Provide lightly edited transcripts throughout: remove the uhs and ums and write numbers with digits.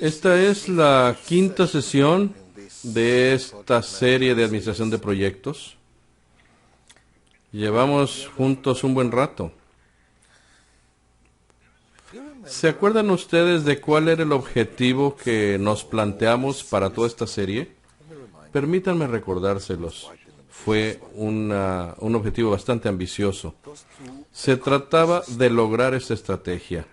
Esta es la quinta sesión de esta serie de administración de proyectos. Llevamos juntos un buen rato. ¿Se acuerdan ustedes de cuál era el objetivo que nos planteamos para toda esta serie? Permítanme recordárselos. Fue un objetivo bastante ambicioso. Se trataba de lograr esta estrategia.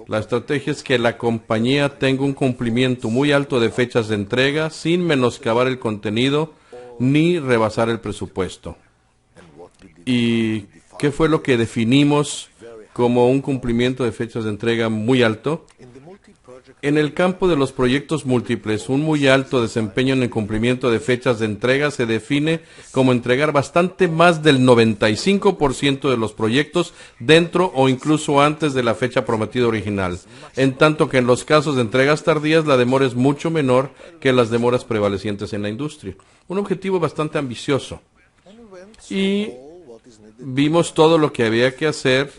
La estrategia es que la compañía tenga un cumplimiento muy alto de fechas de entrega sin menoscabar el contenido ni rebasar el presupuesto. ¿Y qué fue lo que definimos como un cumplimiento de fechas de entrega muy alto? En el campo de los proyectos múltiples, un muy alto desempeño en el cumplimiento de fechas de entrega se define como entregar bastante más del 95% de los proyectos dentro o incluso antes de la fecha prometida original, en tanto que en los casos de entregas tardías la demora es mucho menor que las demoras prevalecientes en la industria. Un objetivo bastante ambicioso. Y vimos todo lo que había que hacer,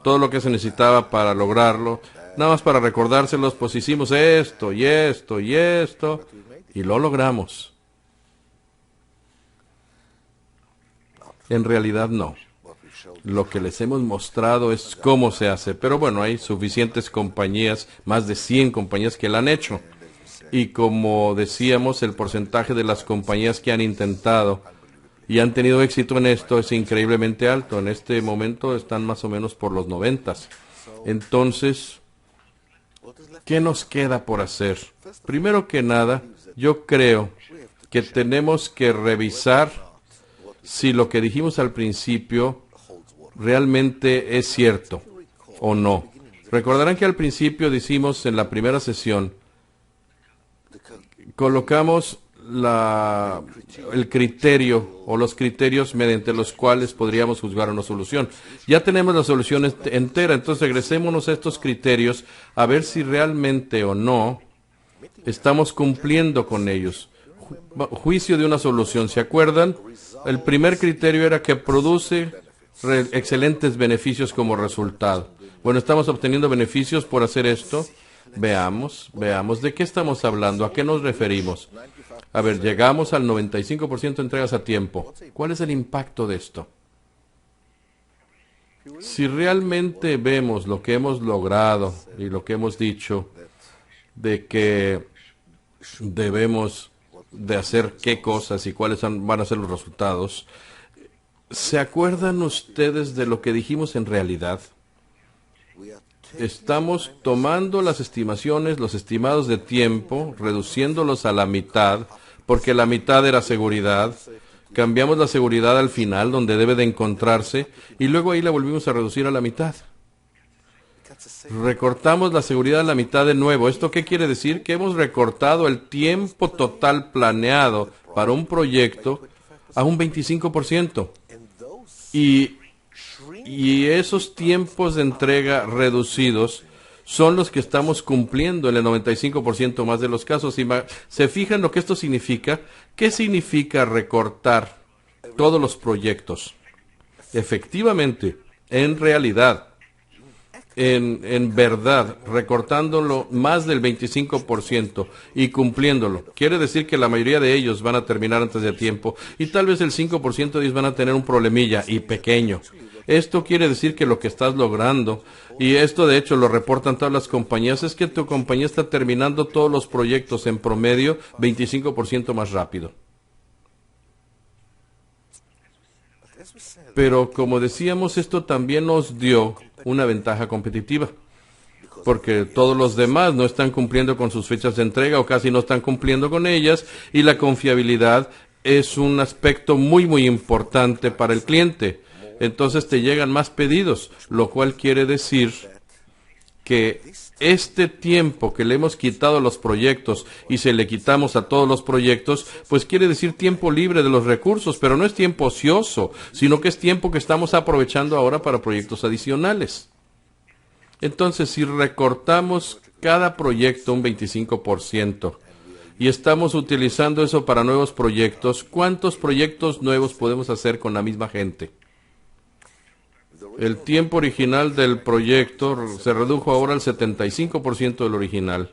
todo lo que se necesitaba para lograrlo. Nada más para recordárselos, pues hicimos esto y esto y esto, y lo logramos. En realidad no. Lo que les hemos mostrado es cómo se hace, pero bueno, hay suficientes compañías, más de 100 compañías que lo han hecho. Y como decíamos, el porcentaje de las compañías que han intentado y han tenido éxito en esto es increíblemente alto. En este momento están más o menos por los 90. Entonces, ¿qué nos queda por hacer? Primero que nada, yo creo que tenemos que revisar si lo que dijimos al principio realmente es cierto o no. Recordarán que al principio decimos en la primera sesión, colocamos el criterio o los criterios mediante los cuales podríamos juzgar una solución. Ya tenemos la solución entera, entonces regresémonos a estos criterios a ver si realmente o no estamos cumpliendo con ellos. Juicio de una solución, ¿se acuerdan? El primer criterio era que produce excelentes beneficios como resultado. Bueno, ¿estamos obteniendo beneficios por hacer esto? Veamos, ¿de qué estamos hablando? ¿A qué nos referimos? A ver, llegamos al 95% de entregas a tiempo. ¿Cuál es el impacto de esto? Si realmente vemos lo que hemos logrado y lo que hemos dicho de que debemos de hacer qué cosas y cuáles van a ser los resultados, ¿se acuerdan ustedes de lo que dijimos en realidad? Estamos tomando las estimaciones, los estimados de tiempo, reduciéndolos a la mitad, porque la mitad era seguridad. Cambiamos la seguridad al final, donde debe de encontrarse, y luego ahí la volvimos a reducir a la mitad. Recortamos la seguridad a la mitad de nuevo. ¿Esto qué quiere decir? Que hemos recortado el tiempo total planeado para un proyecto a un 25%. Y esos tiempos de entrega reducidos son los que estamos cumpliendo en el 95% más de los casos. ¿Se fijan lo que esto significa? ¿Qué significa recortar todos los proyectos? Efectivamente, en realidad, en verdad, recortándolo más del 25% y cumpliéndolo. Quiere decir que la mayoría de ellos van a terminar antes de tiempo y tal vez el 5% de ellos van a tener un problemilla y pequeño. Esto quiere decir que lo que estás logrando, y esto de hecho lo reportan todas las compañías, es que tu compañía está terminando todos los proyectos en promedio 25% más rápido. Pero como decíamos, esto también nos dio una ventaja competitiva, porque todos los demás no están cumpliendo con sus fechas de entrega o casi no están cumpliendo con ellas, y la confiabilidad es un aspecto muy muy importante para el cliente. Entonces te llegan más pedidos, lo cual quiere decir que este tiempo que le hemos quitado a los proyectos y se le quitamos a todos los proyectos, pues quiere decir tiempo libre de los recursos, pero no es tiempo ocioso, sino que es tiempo que estamos aprovechando ahora para proyectos adicionales. Entonces, si recortamos cada proyecto un 25% y estamos utilizando eso para nuevos proyectos, ¿cuántos proyectos nuevos podemos hacer con la misma gente? El tiempo original del proyecto se redujo ahora al 75% del original.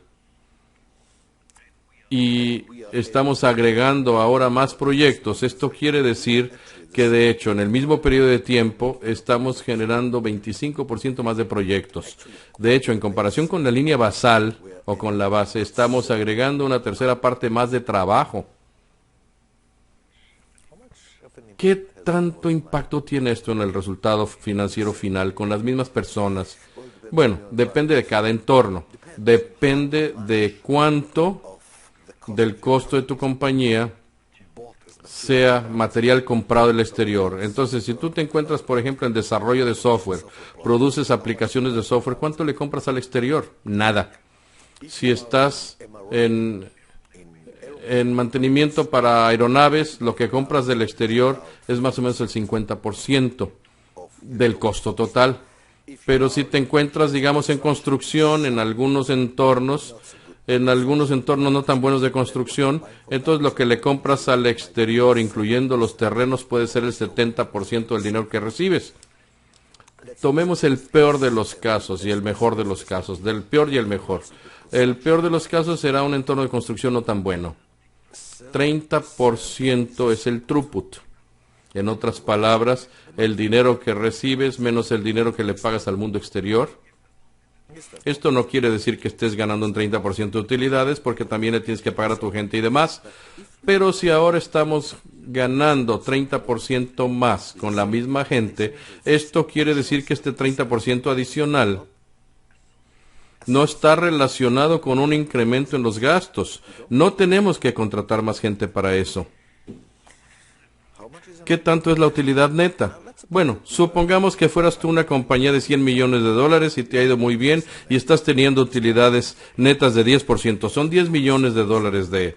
Y estamos agregando ahora más proyectos. Esto quiere decir que, de hecho, en el mismo periodo de tiempo estamos generando 25% más de proyectos. De hecho, en comparación con la línea basal o con la base, estamos agregando una tercera parte más de trabajo. ¿Qué tanto impacto tiene esto en el resultado financiero final con las mismas personas? Bueno, depende de cada entorno. Depende de cuánto del costo de tu compañía sea material comprado del exterior. Entonces, si tú te encuentras, por ejemplo, en desarrollo de software, produces aplicaciones de software, ¿cuánto le compras al exterior? Nada. Si estás en mantenimiento para aeronaves, lo que compras del exterior es más o menos el 50% del costo total. Pero si te encuentras, digamos, en construcción, en algunos entornos no tan buenos de construcción, entonces lo que le compras al exterior, incluyendo los terrenos, puede ser el 70% del dinero que recibes. Tomemos el peor de los casos y el mejor de los casos, del peor y el mejor. El peor de los casos será un entorno de construcción no tan bueno. 30% es el throughput. En otras palabras, el dinero que recibes menos el dinero que le pagas al mundo exterior. Esto no quiere decir que estés ganando un 30% de utilidades, porque también le tienes que pagar a tu gente y demás. Pero si ahora estamos ganando 30% más con la misma gente, esto quiere decir que este 30% adicional no está relacionado con un incremento en los gastos. No tenemos que contratar más gente para eso. ¿Qué tanto es la utilidad neta? Bueno, supongamos que fueras tú una compañía de 100 millones de dólares y te ha ido muy bien y estás teniendo utilidades netas de 10%. Son 10 millones de dólares de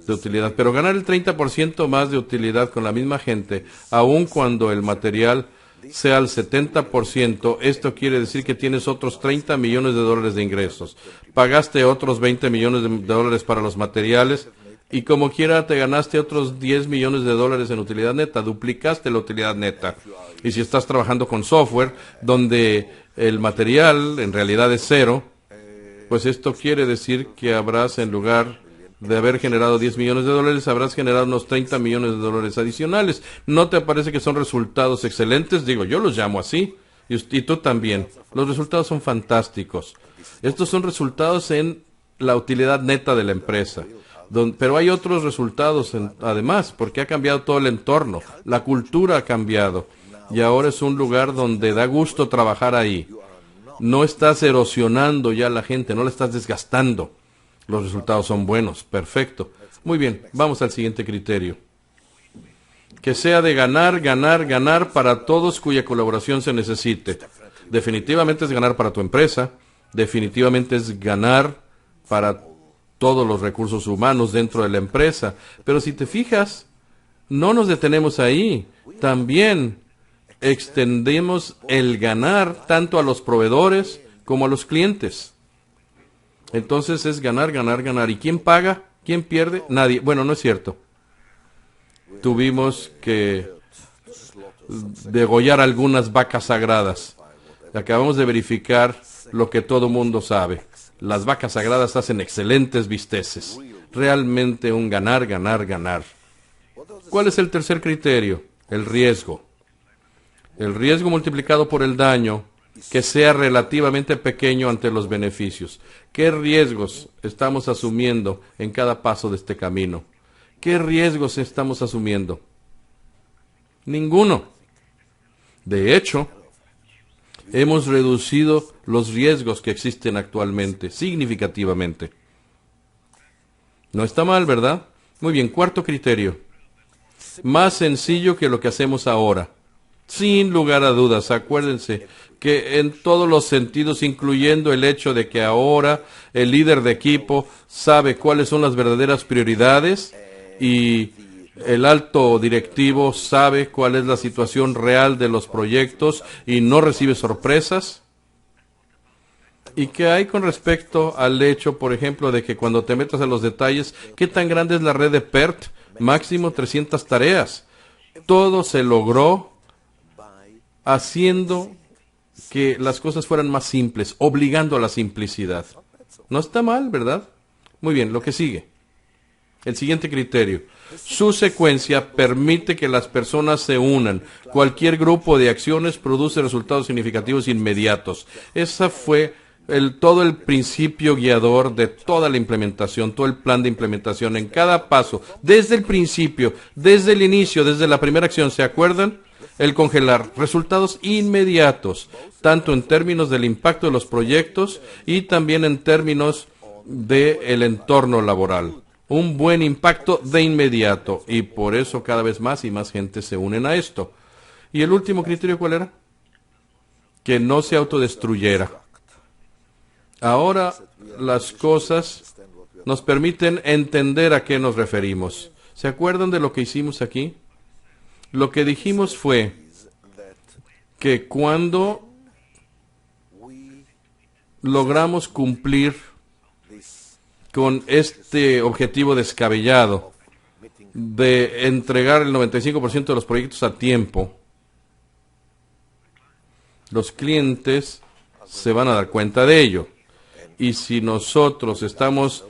utilidad. Pero ganar el 30% más de utilidad con la misma gente, aun cuando el material sea el 70%, esto quiere decir que tienes otros 30 millones de dólares de ingresos. Pagaste otros 20 millones de dólares para los materiales y como quiera te ganaste otros 10 millones de dólares en utilidad neta. Duplicaste la utilidad neta. Y si estás trabajando con software donde el material en realidad es cero, pues esto quiere decir que habrás, en lugar de haber generado 10 millones de dólares, habrás generado unos 30 millones de dólares adicionales. ¿No te parece que son resultados excelentes? Digo, yo los llamo así, y tú también. Los resultados son fantásticos. Estos son resultados en la utilidad neta de la empresa. Pero hay otros resultados además, porque ha cambiado todo el entorno. La cultura ha cambiado, y ahora es un lugar donde da gusto trabajar ahí. No estás erosionando ya a la gente, no la estás desgastando. Los resultados son buenos, perfecto. Muy bien, vamos al siguiente criterio. Que sea de ganar, ganar, ganar para todos cuya colaboración se necesite. Definitivamente es ganar para tu empresa, definitivamente es ganar para todos los recursos humanos dentro de la empresa. Pero si te fijas, no nos detenemos ahí. También extendemos el ganar tanto a los proveedores como a los clientes. Entonces es ganar, ganar, ganar. ¿Y quién paga? ¿Quién pierde? Nadie. Bueno, no es cierto. Tuvimos que degollar algunas vacas sagradas. Acabamos de verificar lo que todo mundo sabe. Las vacas sagradas hacen excelentes bisteces. Realmente un ganar, ganar, ganar. ¿Cuál es el tercer criterio? El riesgo. El riesgo multiplicado por el daño, que sea relativamente pequeño ante los beneficios. ¿Qué riesgos estamos asumiendo en cada paso de este camino? ¿Qué riesgos estamos asumiendo? Ninguno. De hecho, hemos reducido los riesgos que existen actualmente significativamente. No está mal, ¿verdad? Muy bien, cuarto criterio. Más sencillo que lo que hacemos ahora. Sin lugar a dudas, acuérdense que en todos los sentidos, incluyendo el hecho de que ahora el líder de equipo sabe cuáles son las verdaderas prioridades y el alto directivo sabe cuál es la situación real de los proyectos y no recibe sorpresas. ¿Y qué hay con respecto al hecho, por ejemplo, de que cuando te metas a los detalles, qué tan grande es la red de PERT? Máximo 300 tareas. Todo se logró haciendo que las cosas fueran más simples, obligando a la simplicidad. No está mal, ¿verdad? Muy bien, lo que sigue. El siguiente criterio. Su secuencia permite que las personas se unan. Cualquier grupo de acciones produce resultados significativos inmediatos. Ese fue todo el principio guiador de toda la implementación, todo el plan de implementación. En cada paso, desde el principio, desde el inicio, desde la primera acción, ¿se acuerdan? El congelar resultados inmediatos, tanto en términos del impacto de los proyectos y también en términos del entorno laboral. Un buen impacto de inmediato, y por eso cada vez más y más gente se unen a esto. ¿Y el último criterio cuál era? Que no se autodestruyera. Ahora las cosas nos permiten entender a qué nos referimos. ¿Se acuerdan de lo que hicimos aquí? Lo que dijimos fue que cuando logramos cumplir con este objetivo descabellado de entregar el 95% de los proyectos a tiempo, los clientes se van a dar cuenta de ello. Y si nosotros estamos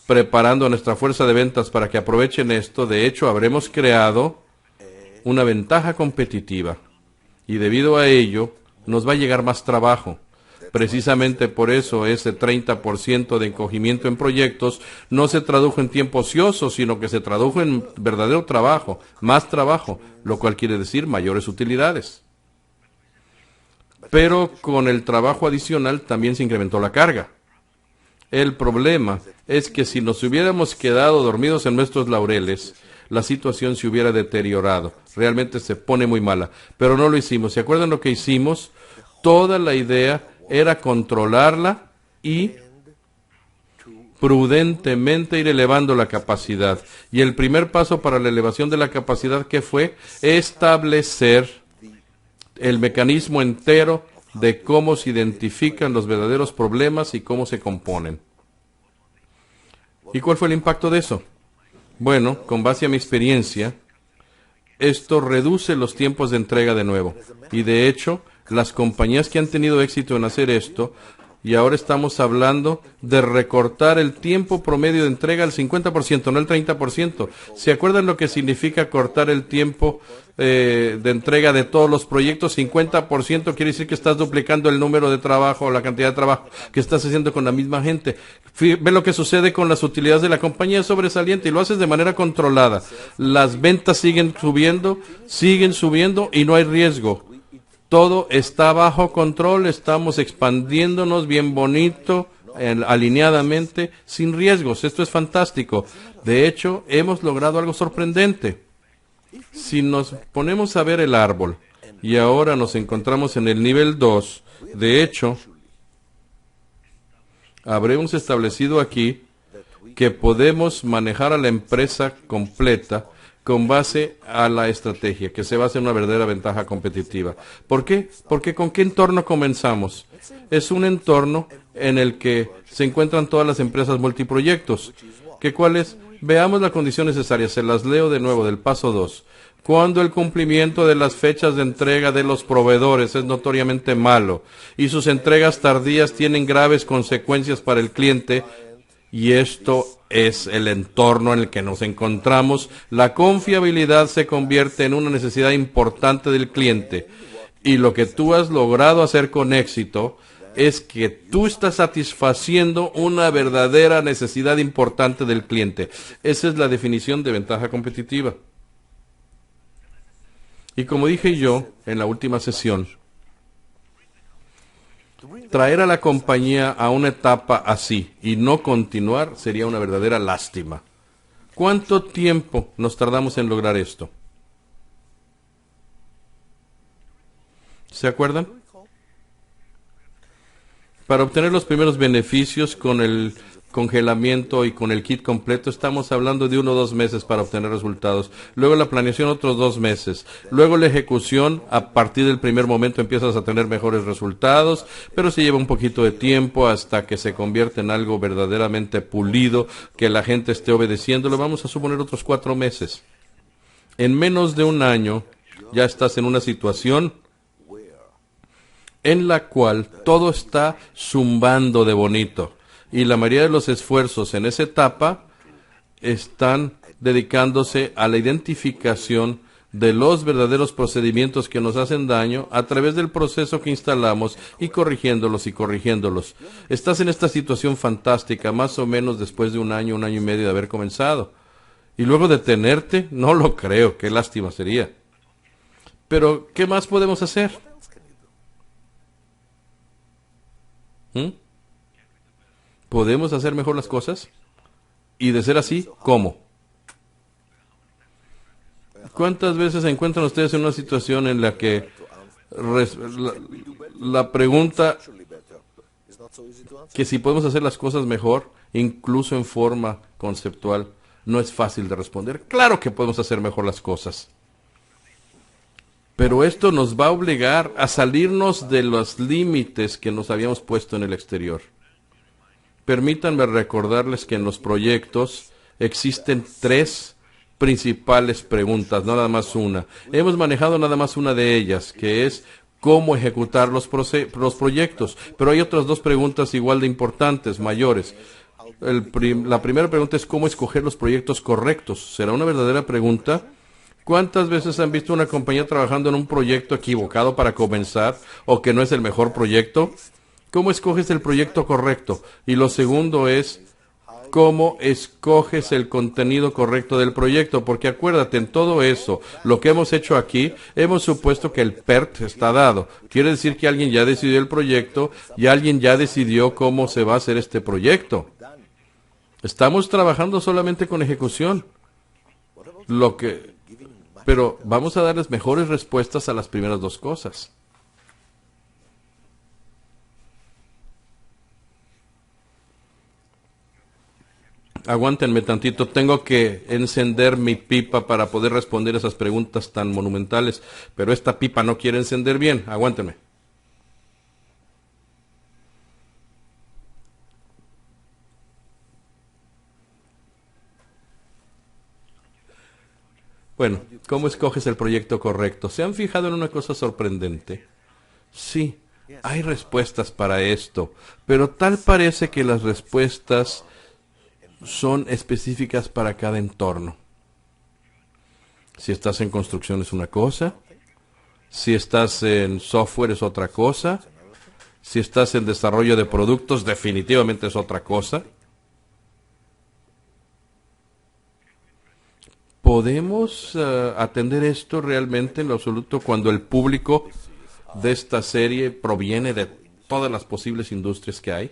preparando a nuestra fuerza de ventas para que aprovechen esto, de hecho habremos creado una ventaja competitiva. Y debido a ello, nos va a llegar más trabajo. Precisamente por eso ese 30% de encogimiento en proyectos no se tradujo en tiempo ocioso, sino que se tradujo en verdadero trabajo, más trabajo, lo cual quiere decir mayores utilidades. Pero con el trabajo adicional también se incrementó la carga. El problema es que si nos hubiéramos quedado dormidos en nuestros laureles, la situación se hubiera deteriorado. Realmente se pone muy mala. Pero no lo hicimos. ¿Se acuerdan lo que hicimos? Toda la idea era controlarla y prudentemente ir elevando la capacidad. Y el primer paso para la elevación de la capacidad, ¿qué fue? Establecer el mecanismo entero de cómo se identifican los verdaderos problemas y cómo se componen. ¿Y cuál fue el impacto de eso? Bueno, con base a mi experiencia, esto reduce los tiempos de entrega de nuevo. Y de hecho, las compañías que han tenido éxito en hacer esto, y ahora estamos hablando de recortar el tiempo promedio de entrega al 50%, no el 30%. ¿Se acuerdan lo que significa cortar el tiempo de entrega de todos los proyectos? 50% quiere decir que estás duplicando el número de trabajo o la cantidad de trabajo que estás haciendo con la misma gente. Ve lo que sucede con las utilidades de la compañía, es sobresaliente y lo haces de manera controlada. Las ventas siguen subiendo y no hay riesgo. Todo está bajo control, estamos expandiéndonos bien bonito, alineadamente, sin riesgos. Esto es fantástico. De hecho, hemos logrado algo sorprendente. Si nos ponemos a ver el árbol y ahora nos encontramos en el nivel 2, de hecho, habremos establecido aquí que podemos manejar a la empresa completa con base a la estrategia, que se basa en una verdadera ventaja competitiva. ¿Por qué? Porque ¿con qué entorno comenzamos? Es un entorno en el que se encuentran todas las empresas multiproyectos. ¿Cuál es? Veamos las condiciones necesarias. Se las leo de nuevo del paso 2. Cuando el cumplimiento de las fechas de entrega de los proveedores es notoriamente malo y sus entregas tardías tienen graves consecuencias para el cliente, y esto es el entorno en el que nos encontramos, la confiabilidad se convierte en una necesidad importante del cliente. Y lo que tú has logrado hacer con éxito es que tú estás satisfaciendo una verdadera necesidad importante del cliente. Esa es la definición de ventaja competitiva. Y como dije yo en la última sesión, traer a la compañía a una etapa así y no continuar sería una verdadera lástima. ¿Cuánto tiempo nos tardamos en lograr esto? ¿Se acuerdan? Para obtener los primeros beneficios con el congelamiento y con el kit completo, estamos hablando de 1 o 2 meses para obtener resultados. Luego la planeación, otros 2 meses. Luego la ejecución, a partir del primer momento empiezas a tener mejores resultados, pero se lleva un poquito de tiempo hasta que se convierte en algo verdaderamente pulido, que la gente esté obedeciéndolo. Vamos a suponer otros 4 meses. En menos de 1 año ya estás en una situación en la cual todo está zumbando de bonito. Y la mayoría de los esfuerzos en esa etapa están dedicándose a la identificación de los verdaderos procedimientos que nos hacen daño a través del proceso que instalamos y corrigiéndolos y corrigiéndolos. Estás en esta situación fantástica, más o menos después de un año y medio de haber comenzado. Y luego detenerte, no lo creo, qué lástima sería. Pero, ¿qué más podemos hacer? ¿Podemos hacer mejor las cosas? Y de ser así, ¿cómo? ¿Cuántas veces se encuentran ustedes en una situación en la que la pregunta que si podemos hacer las cosas mejor, incluso en forma conceptual, no es fácil de responder? Claro que podemos hacer mejor las cosas. Pero esto nos va a obligar a salirnos de los límites que nos habíamos puesto en el exterior. Permítanme recordarles que en los proyectos existen 3 principales preguntas, no nada más una. Hemos manejado nada más una de ellas, que es cómo ejecutar los proyectos. Pero hay otras 2 preguntas igual de importantes, mayores. La primera pregunta es cómo escoger los proyectos correctos. ¿Será una verdadera pregunta? ¿Cuántas veces han visto una compañía trabajando en un proyecto equivocado para comenzar o que no es el mejor proyecto? ¿Cómo escoges el proyecto correcto? Y lo segundo es, ¿cómo escoges el contenido correcto del proyecto? Porque acuérdate, en todo eso, lo que hemos hecho aquí, hemos supuesto que el PERT está dado. Quiere decir que alguien ya decidió el proyecto y alguien ya decidió cómo se va a hacer este proyecto. Estamos trabajando solamente con ejecución. Pero vamos a darles mejores respuestas a las primeras 2 cosas. Aguántenme tantito, tengo que encender mi pipa para poder responder esas preguntas tan monumentales, pero esta pipa no quiere encender bien, aguántenme. Bueno, ¿cómo escoges el proyecto correcto? ¿Se han fijado en una cosa sorprendente? Sí, hay respuestas para esto, pero tal parece que las respuestas son específicas para cada entorno. Si estás en construcción es una cosa, si estás en software es otra cosa, si estás en desarrollo de productos definitivamente es otra cosa. ¿Podemos atender esto realmente en lo absoluto cuando el público de esta serie proviene de todas las posibles industrias que hay?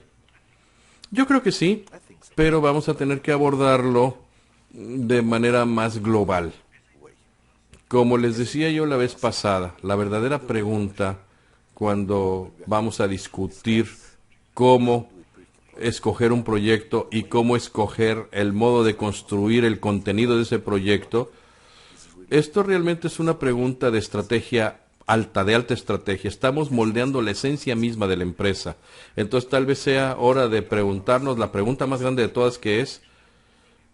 Yo creo que sí, pero vamos a tener que abordarlo de manera más global. Como les decía yo la vez pasada, la verdadera pregunta cuando vamos a discutir cómo escoger un proyecto y cómo escoger el modo de construir el contenido de ese proyecto, esto realmente es una pregunta de estrategia alta, de alta estrategia. Estamos moldeando la esencia misma de la empresa. Entonces tal vez sea hora de preguntarnos la pregunta más grande de todas, que es,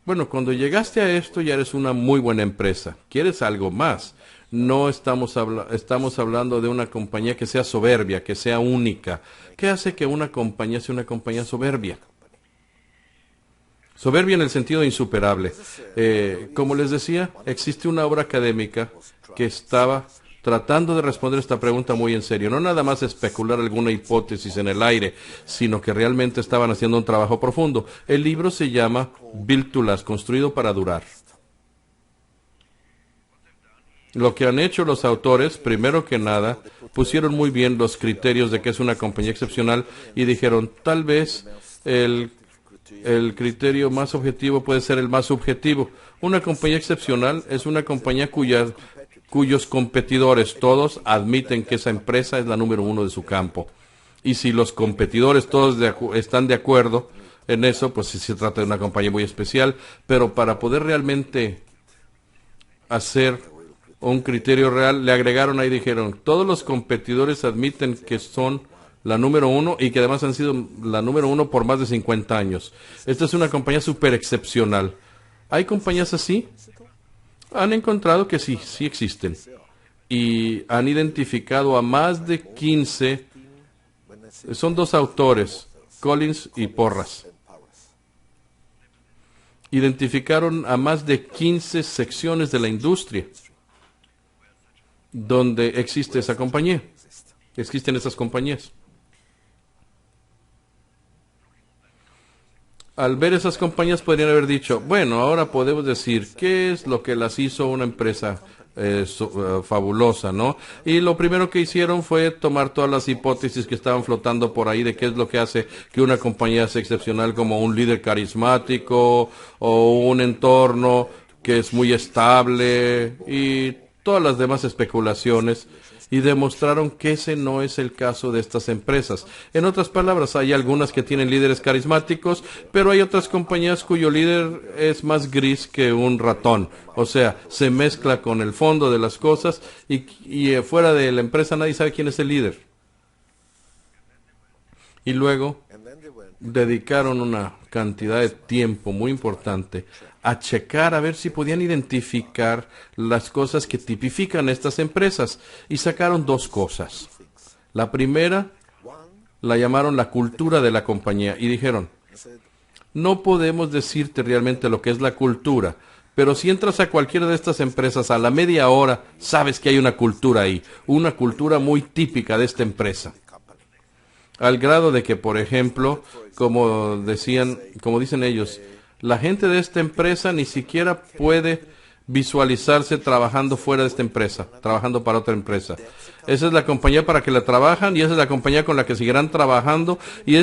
bueno, cuando llegaste a esto ya eres una muy buena empresa. ¿Quieres algo más? No estamos hablando de una compañía que sea soberbia, que sea única. ¿Qué hace que una compañía sea una compañía soberbia? Soberbia en el sentido de insuperable. Como les decía, existe una obra académica que estaba tratando de responder esta pregunta muy en serio. No nada más especular alguna hipótesis en el aire, sino que realmente estaban haciendo un trabajo profundo. El libro se llama Built to Last, construido para durar. Lo que han hecho los autores, primero que nada, pusieron muy bien los criterios de que es una compañía excepcional y dijeron, tal vez el criterio más objetivo puede ser el más subjetivo. Una compañía excepcional es una compañía cuyos competidores todos admiten que esa empresa es la número 1 de su campo. Y si los competidores todos están de acuerdo en eso, pues sí se trata de una compañía muy especial. Pero para poder realmente hacer un criterio real, le agregaron ahí, dijeron, todos los competidores admiten que son la número 1 y que además han sido la número 1 por más de 50 años. Esta es una compañía súper excepcional. ¿Hay compañías así? Han encontrado que sí existen. Y han identificado a más de 15 Son dos autores, Collins y Porras. Identificaron a más de 15 secciones de la industria donde existe esa compañía. Existen esas compañías. Al ver esas compañías podrían haber dicho, bueno, ahora podemos decir qué es lo que las hizo una empresa fabulosa, ¿no? Y lo primero que hicieron fue tomar todas las hipótesis que estaban flotando por ahí de qué es lo que hace que una compañía sea excepcional, como un líder carismático o un entorno que es muy estable y todas las demás especulaciones, y demostraron que ese no es el caso de estas empresas. En otras palabras, hay algunas que tienen líderes carismáticos, pero hay otras compañías cuyo líder es más gris que un ratón. O sea, se mezcla con el fondo de las cosas y fuera de la empresa nadie sabe quién es el líder. Y luego dedicaron una cantidad de tiempo muy importante a checar a ver si podían identificar las cosas que tipifican estas empresas, y sacaron dos cosas. La primera la llamaron la cultura de la compañía y dijeron, no podemos decirte realmente lo que es la cultura, pero si entras a cualquiera de estas empresas a la media hora, sabes que hay una cultura ahí, una cultura muy típica de esta empresa. Al grado de que, por ejemplo, como dicen ellos, la gente de esta empresa ni siquiera puede visualizarse trabajando fuera de esta empresa, trabajando para otra empresa. Esa es la compañía para que la trabajan y esa es la compañía con la que seguirán trabajando, y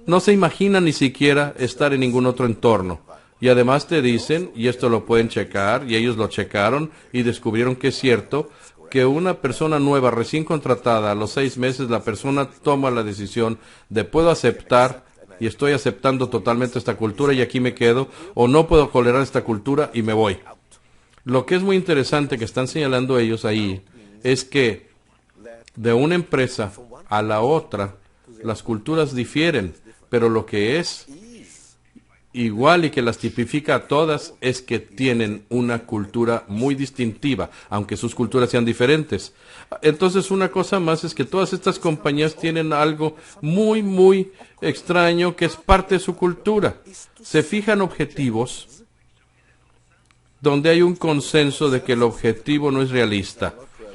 no se imaginan ni siquiera estar en ningún otro entorno. Y además te dicen, y esto lo pueden checar, y ellos lo checaron y descubrieron que es cierto, que una persona nueva, recién contratada, a los 6 meses, la persona toma la decisión de puedo aceptar y estoy aceptando totalmente esta cultura y aquí me quedo, o no puedo tolerar esta cultura y me voy. Lo que es muy interesante que están señalando ellos ahí es que de una empresa a la otra las culturas difieren, pero lo que es igual y que las tipifica a todas es que tienen una cultura muy distintiva, aunque sus culturas sean diferentes. Entonces, una cosa más es que todas estas compañías tienen algo muy, muy extraño que es parte de su cultura. Se fijan objetivos donde hay un consenso de que el objetivo no es realista.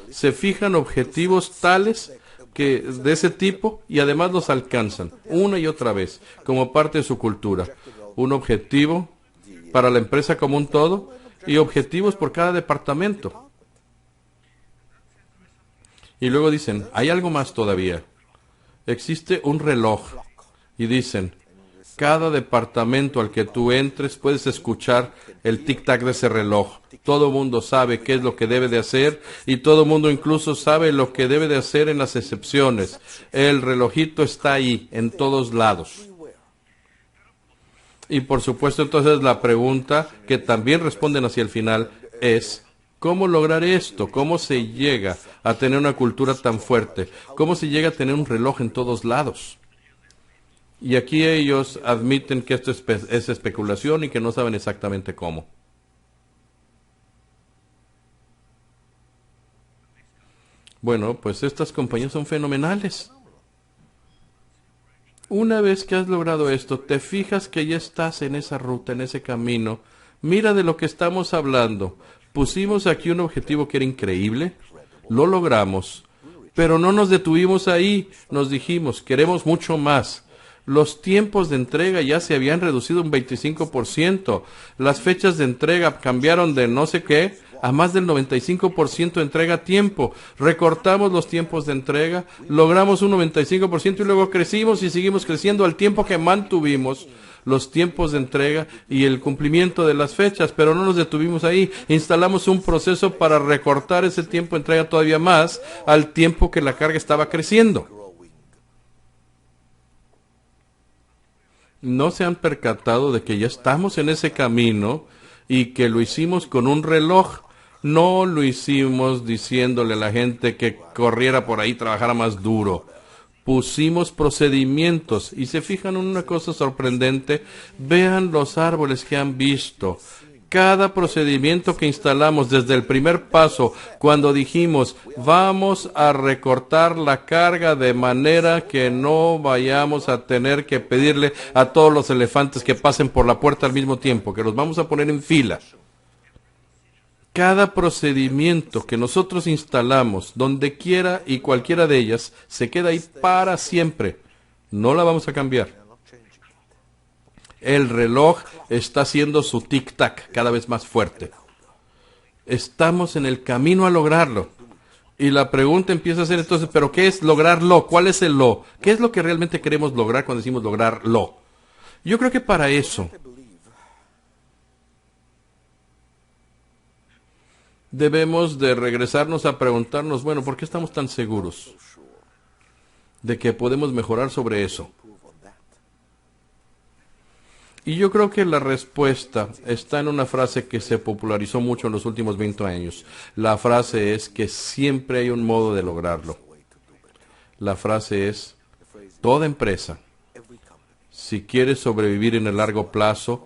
Se fijan objetivos tales que de ese tipo y además los alcanzan una y otra vez como parte de su cultura. Un objetivo para la empresa como un todo y objetivos por cada departamento. Y luego dicen, hay algo más todavía. Existe un reloj. Y dicen, cada departamento al que tú entres puedes escuchar el tic-tac de ese reloj. Todo el mundo sabe qué es lo que debe de hacer y todo el mundo incluso sabe lo que debe de hacer en las excepciones. El relojito está ahí, en todos lados. Y por supuesto entonces la pregunta que también responden hacia el final es, ¿cómo lograr esto? ¿Cómo se llega a tener una cultura tan fuerte? ¿Cómo se llega a tener un reloj en todos lados? Y aquí ellos admiten que esto es especulación y que no saben exactamente cómo. Bueno, pues estas compañías son fenomenales. Una vez que has logrado esto, te fijas que ya estás en esa ruta, en ese camino. Mira de lo que estamos hablando. Pusimos aquí un objetivo que era increíble, lo logramos, pero no nos detuvimos ahí, nos dijimos, queremos mucho más. Los tiempos de entrega ya se habían reducido un 25%, las fechas de entrega cambiaron de no sé qué a más del 95% de entrega a tiempo. Recortamos los tiempos de entrega, logramos un 95% y luego crecimos y seguimos creciendo al tiempo que mantuvimos los tiempos de entrega y el cumplimiento de las fechas, pero no nos detuvimos ahí. Instalamos un proceso para recortar ese tiempo de entrega todavía más al tiempo que la carga estaba creciendo. ¿No se han percatado de que ya estamos en ese camino y que lo hicimos con un reloj? No lo hicimos diciéndole a la gente que corriera por ahí, trabajara más duro. Pusimos procedimientos y se fijan en una cosa sorprendente. Vean los árboles que han visto. Cada procedimiento que instalamos desde el primer paso, cuando dijimos, vamos a recortar la carga de manera que no vayamos a tener que pedirle a todos los elefantes que pasen por la puerta al mismo tiempo, que los vamos a poner en fila. Cada procedimiento que nosotros instalamos, donde quiera y cualquiera de ellas, se queda ahí para siempre. No la vamos a cambiar. El reloj está haciendo su tic-tac cada vez más fuerte. Estamos en el camino a lograrlo. Y la pregunta empieza a ser entonces, ¿pero qué es lograrlo? ¿Cuál es el lo? ¿Qué es lo que realmente queremos lograr cuando decimos lograrlo? Yo creo que para eso debemos de regresarnos a preguntarnos, bueno, ¿por qué estamos tan seguros de que podemos mejorar sobre eso? Y yo creo que la respuesta está en una frase que se popularizó mucho en los últimos 20 años. La frase es que siempre hay un modo de lograrlo. La frase es, toda empresa, si quiere sobrevivir en el largo plazo,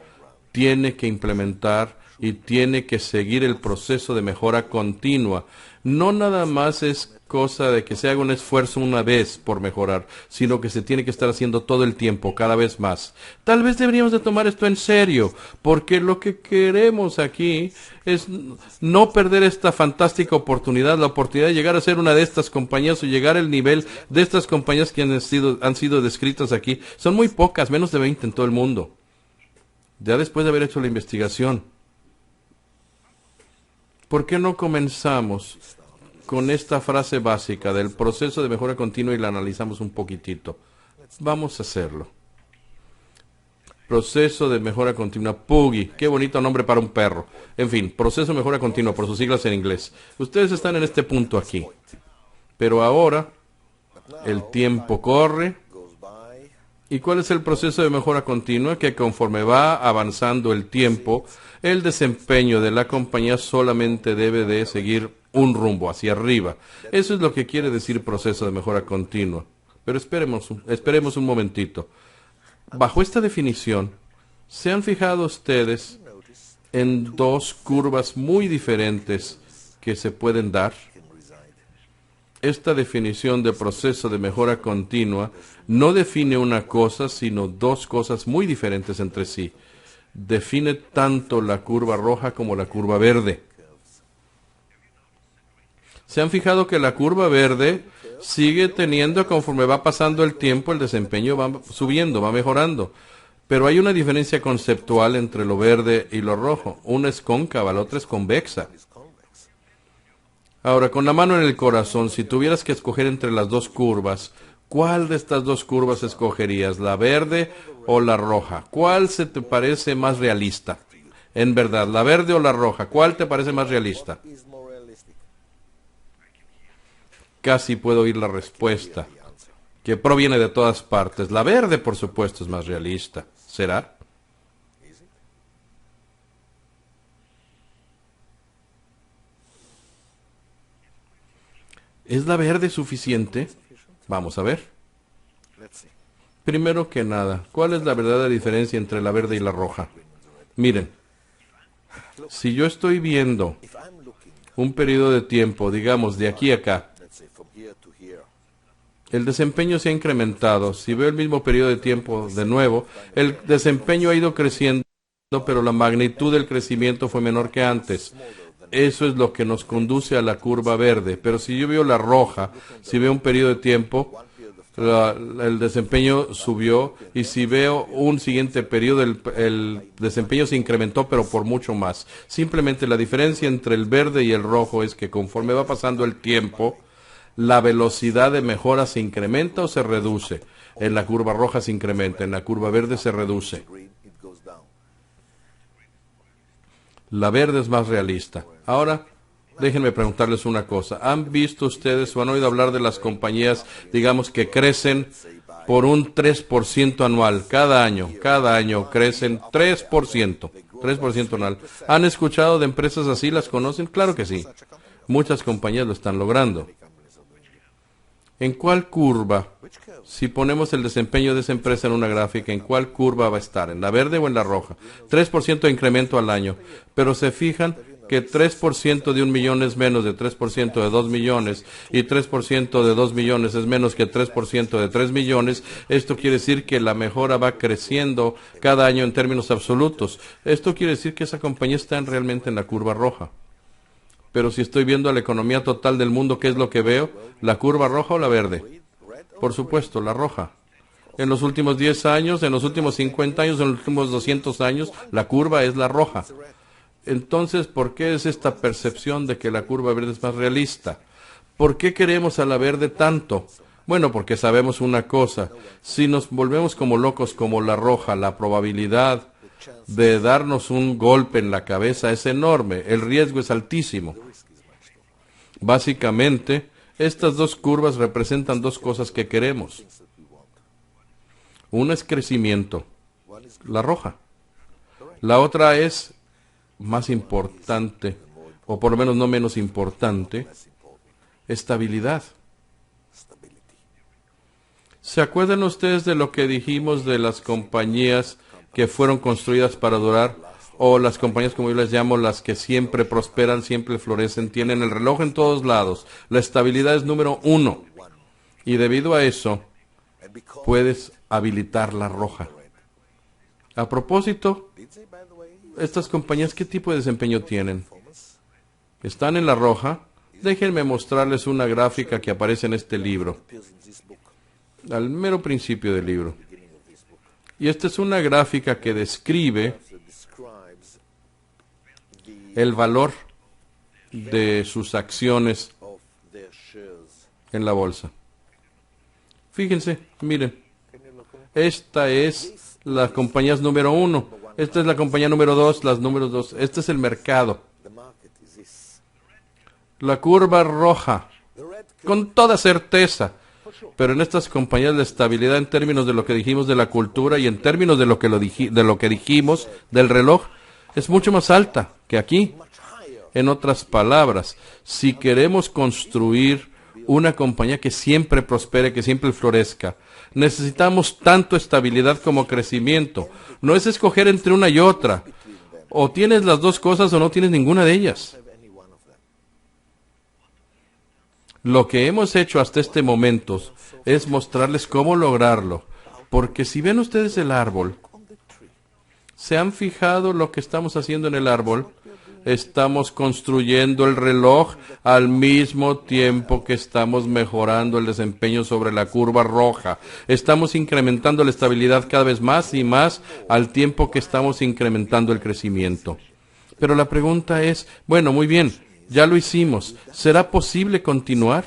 tiene que implementar y tiene que seguir el proceso de mejora continua. No nada más es cosa de que se haga un esfuerzo una vez por mejorar, sino que se tiene que estar haciendo todo el tiempo, cada vez más. Tal vez deberíamos de tomar esto en serio, porque lo que queremos aquí es no perder esta fantástica oportunidad, la oportunidad de llegar a ser una de estas compañías o llegar al nivel de estas compañías que han sido descritas aquí. Son muy pocas, menos de 20 en todo el mundo. Ya después de haber hecho la investigación, ¿por qué no comenzamos con esta frase básica del proceso de mejora continua y la analizamos un poquitito? Vamos a hacerlo. Proceso de mejora continua, PUGI, qué bonito nombre para un perro. En fin, proceso de mejora continua, por sus siglas en inglés. Ustedes están en este punto aquí. Pero ahora, el tiempo corre. ¿Y cuál es el proceso de mejora continua? Que conforme va avanzando el tiempo, el desempeño de la compañía solamente debe de seguir un rumbo hacia arriba. Eso es lo que quiere decir proceso de mejora continua. Pero esperemos un momentito. Bajo esta definición, ¿se han fijado ustedes en dos curvas muy diferentes que se pueden dar? Esta definición de proceso de mejora continua no define una cosa, sino dos cosas muy diferentes entre sí. Define tanto la curva roja como la curva verde. ¿Se han fijado que la curva verde sigue teniendo, conforme va pasando el tiempo, el desempeño va subiendo, va mejorando? Pero hay una diferencia conceptual entre lo verde y lo rojo. Una es cóncava, la otra es convexa. Ahora, con la mano en el corazón, si tuvieras que escoger entre las dos curvas, ¿cuál de estas dos curvas escogerías, la verde o la roja? ¿Cuál se te parece más realista? En verdad, ¿la verde o la roja? ¿Cuál te parece más realista? Casi puedo oír la respuesta, que proviene de todas partes. La verde, por supuesto, es más realista. ¿Será? ¿Es la verde suficiente? Vamos a ver. Primero que nada, ¿cuál es la verdadera diferencia entre la verde y la roja? Miren, si yo estoy viendo un periodo de tiempo, digamos, de aquí a acá, el desempeño se ha incrementado. Si veo el mismo periodo de tiempo de nuevo, el desempeño ha ido creciendo, pero la magnitud del crecimiento fue menor que antes. Eso es lo que nos conduce a la curva verde. Pero si yo veo la roja, si veo un periodo de tiempo, el desempeño subió, y si veo un siguiente periodo, el desempeño se incrementó, pero por mucho más. Simplemente la diferencia entre el verde y el rojo es que conforme va pasando el tiempo, la velocidad de mejora se incrementa o se reduce. En la curva roja se incrementa, en la curva verde se reduce. La verde es más realista. Ahora, déjenme preguntarles una cosa. ¿Han visto ustedes o han oído hablar de las compañías, digamos, que crecen por un 3% anual? Cada año crecen 3%, 3% anual. ¿Han escuchado de empresas así? ¿Las conocen? Claro que sí. Muchas compañías lo están logrando. ¿En cuál curva? Si ponemos el desempeño de esa empresa en una gráfica, ¿en cuál curva va a estar? ¿En la verde o en la roja? 3% de incremento al año. Pero se fijan que 3% de 1 millón es menos de 3% de 2 millones y 3% de 2 millones es menos que 3% de 3 millones. Esto quiere decir que la mejora va creciendo cada año en términos absolutos. Esto quiere decir que esa compañía está realmente en la curva roja. Pero si estoy viendo la economía total del mundo, ¿qué es lo que veo? ¿La curva roja o la verde? Por supuesto, la roja. En los últimos 10 años, en los últimos 50 años, en los últimos 200 años, la curva es la roja. Entonces, ¿por qué es esta percepción de que la curva verde es más realista? ¿Por qué queremos a la verde tanto? Bueno, porque sabemos una cosa. Si nos volvemos como locos como la roja, la probabilidad de darnos un golpe en la cabeza es enorme. El riesgo es altísimo. Básicamente, estas dos curvas representan dos cosas que queremos. Una es crecimiento, la roja. La otra es más importante, o por lo menos no menos importante, estabilidad. ¿Se acuerdan ustedes de lo que dijimos de las compañías que fueron construidas para durar? O las compañías, como yo les llamo, las que siempre prosperan, siempre florecen, tienen el reloj en todos lados. La estabilidad es número 1. Y debido a eso, puedes habilitar la roja. A propósito, estas compañías, ¿qué tipo de desempeño tienen? Están en la roja. Déjenme mostrarles una gráfica que aparece en este libro, al mero principio del libro. Y esta es una gráfica que describe el valor de sus acciones en la bolsa. Fíjense, miren, esta es la compañía número 1, esta es la compañía número 2, las números 2, este es el mercado. La curva roja, con toda certeza, pero en estas compañías la estabilidad en términos de lo que dijimos de la cultura y en términos de lo que dijimos del reloj es mucho más alta que aquí. En otras palabras, si queremos construir una compañía que siempre prospere, que siempre florezca, necesitamos tanto estabilidad como crecimiento. No es escoger entre una y otra. O tienes las dos cosas o no tienes ninguna de ellas. Lo que hemos hecho hasta este momento es mostrarles cómo lograrlo. Porque si ven ustedes el árbol, ¿se han fijado lo que estamos haciendo en el árbol? Estamos construyendo el reloj al mismo tiempo que estamos mejorando el desempeño sobre la curva roja. Estamos incrementando la estabilidad cada vez más y más al tiempo que estamos incrementando el crecimiento. Pero la pregunta es, bueno, muy bien, ya lo hicimos. ¿Será posible continuar?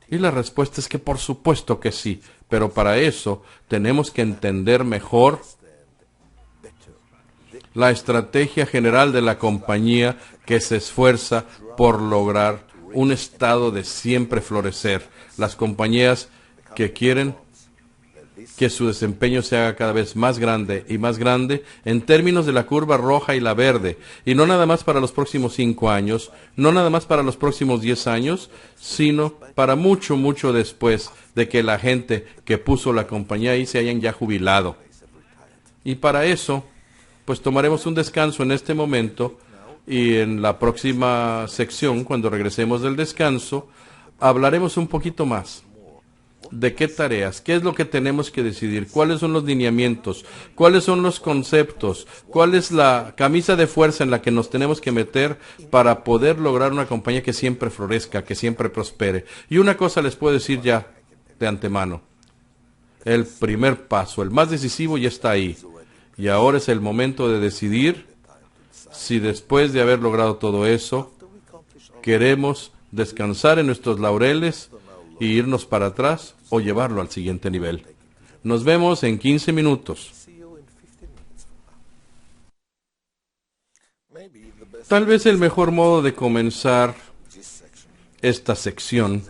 Y la respuesta es que por supuesto que sí, pero para eso tenemos que entender mejor la estrategia general de la compañía que se esfuerza por lograr un estado de siempre florecer. Las compañías que quieren que su desempeño se haga cada vez más grande y más grande en términos de la curva roja y la verde. Y no nada más para los próximos 5 años, no nada más para los próximos 10 años, sino para mucho, mucho después de que la gente que puso la compañía ahí se hayan ya jubilado. Y para eso, pues tomaremos un descanso en este momento y en la próxima sección, cuando regresemos del descanso, hablaremos un poquito más de qué tareas, qué es lo que tenemos que decidir, cuáles son los lineamientos, cuáles son los conceptos, cuál es la camisa de fuerza en la que nos tenemos que meter para poder lograr una compañía que siempre florezca, que siempre prospere. Y una cosa les puedo decir ya de antemano, el primer paso, el más decisivo ya está ahí. Y ahora es el momento de decidir si después de haber logrado todo eso, queremos descansar en nuestros laureles y irnos para atrás o llevarlo al siguiente nivel. Nos vemos en 15 minutos. Tal vez el mejor modo de comenzar esta sección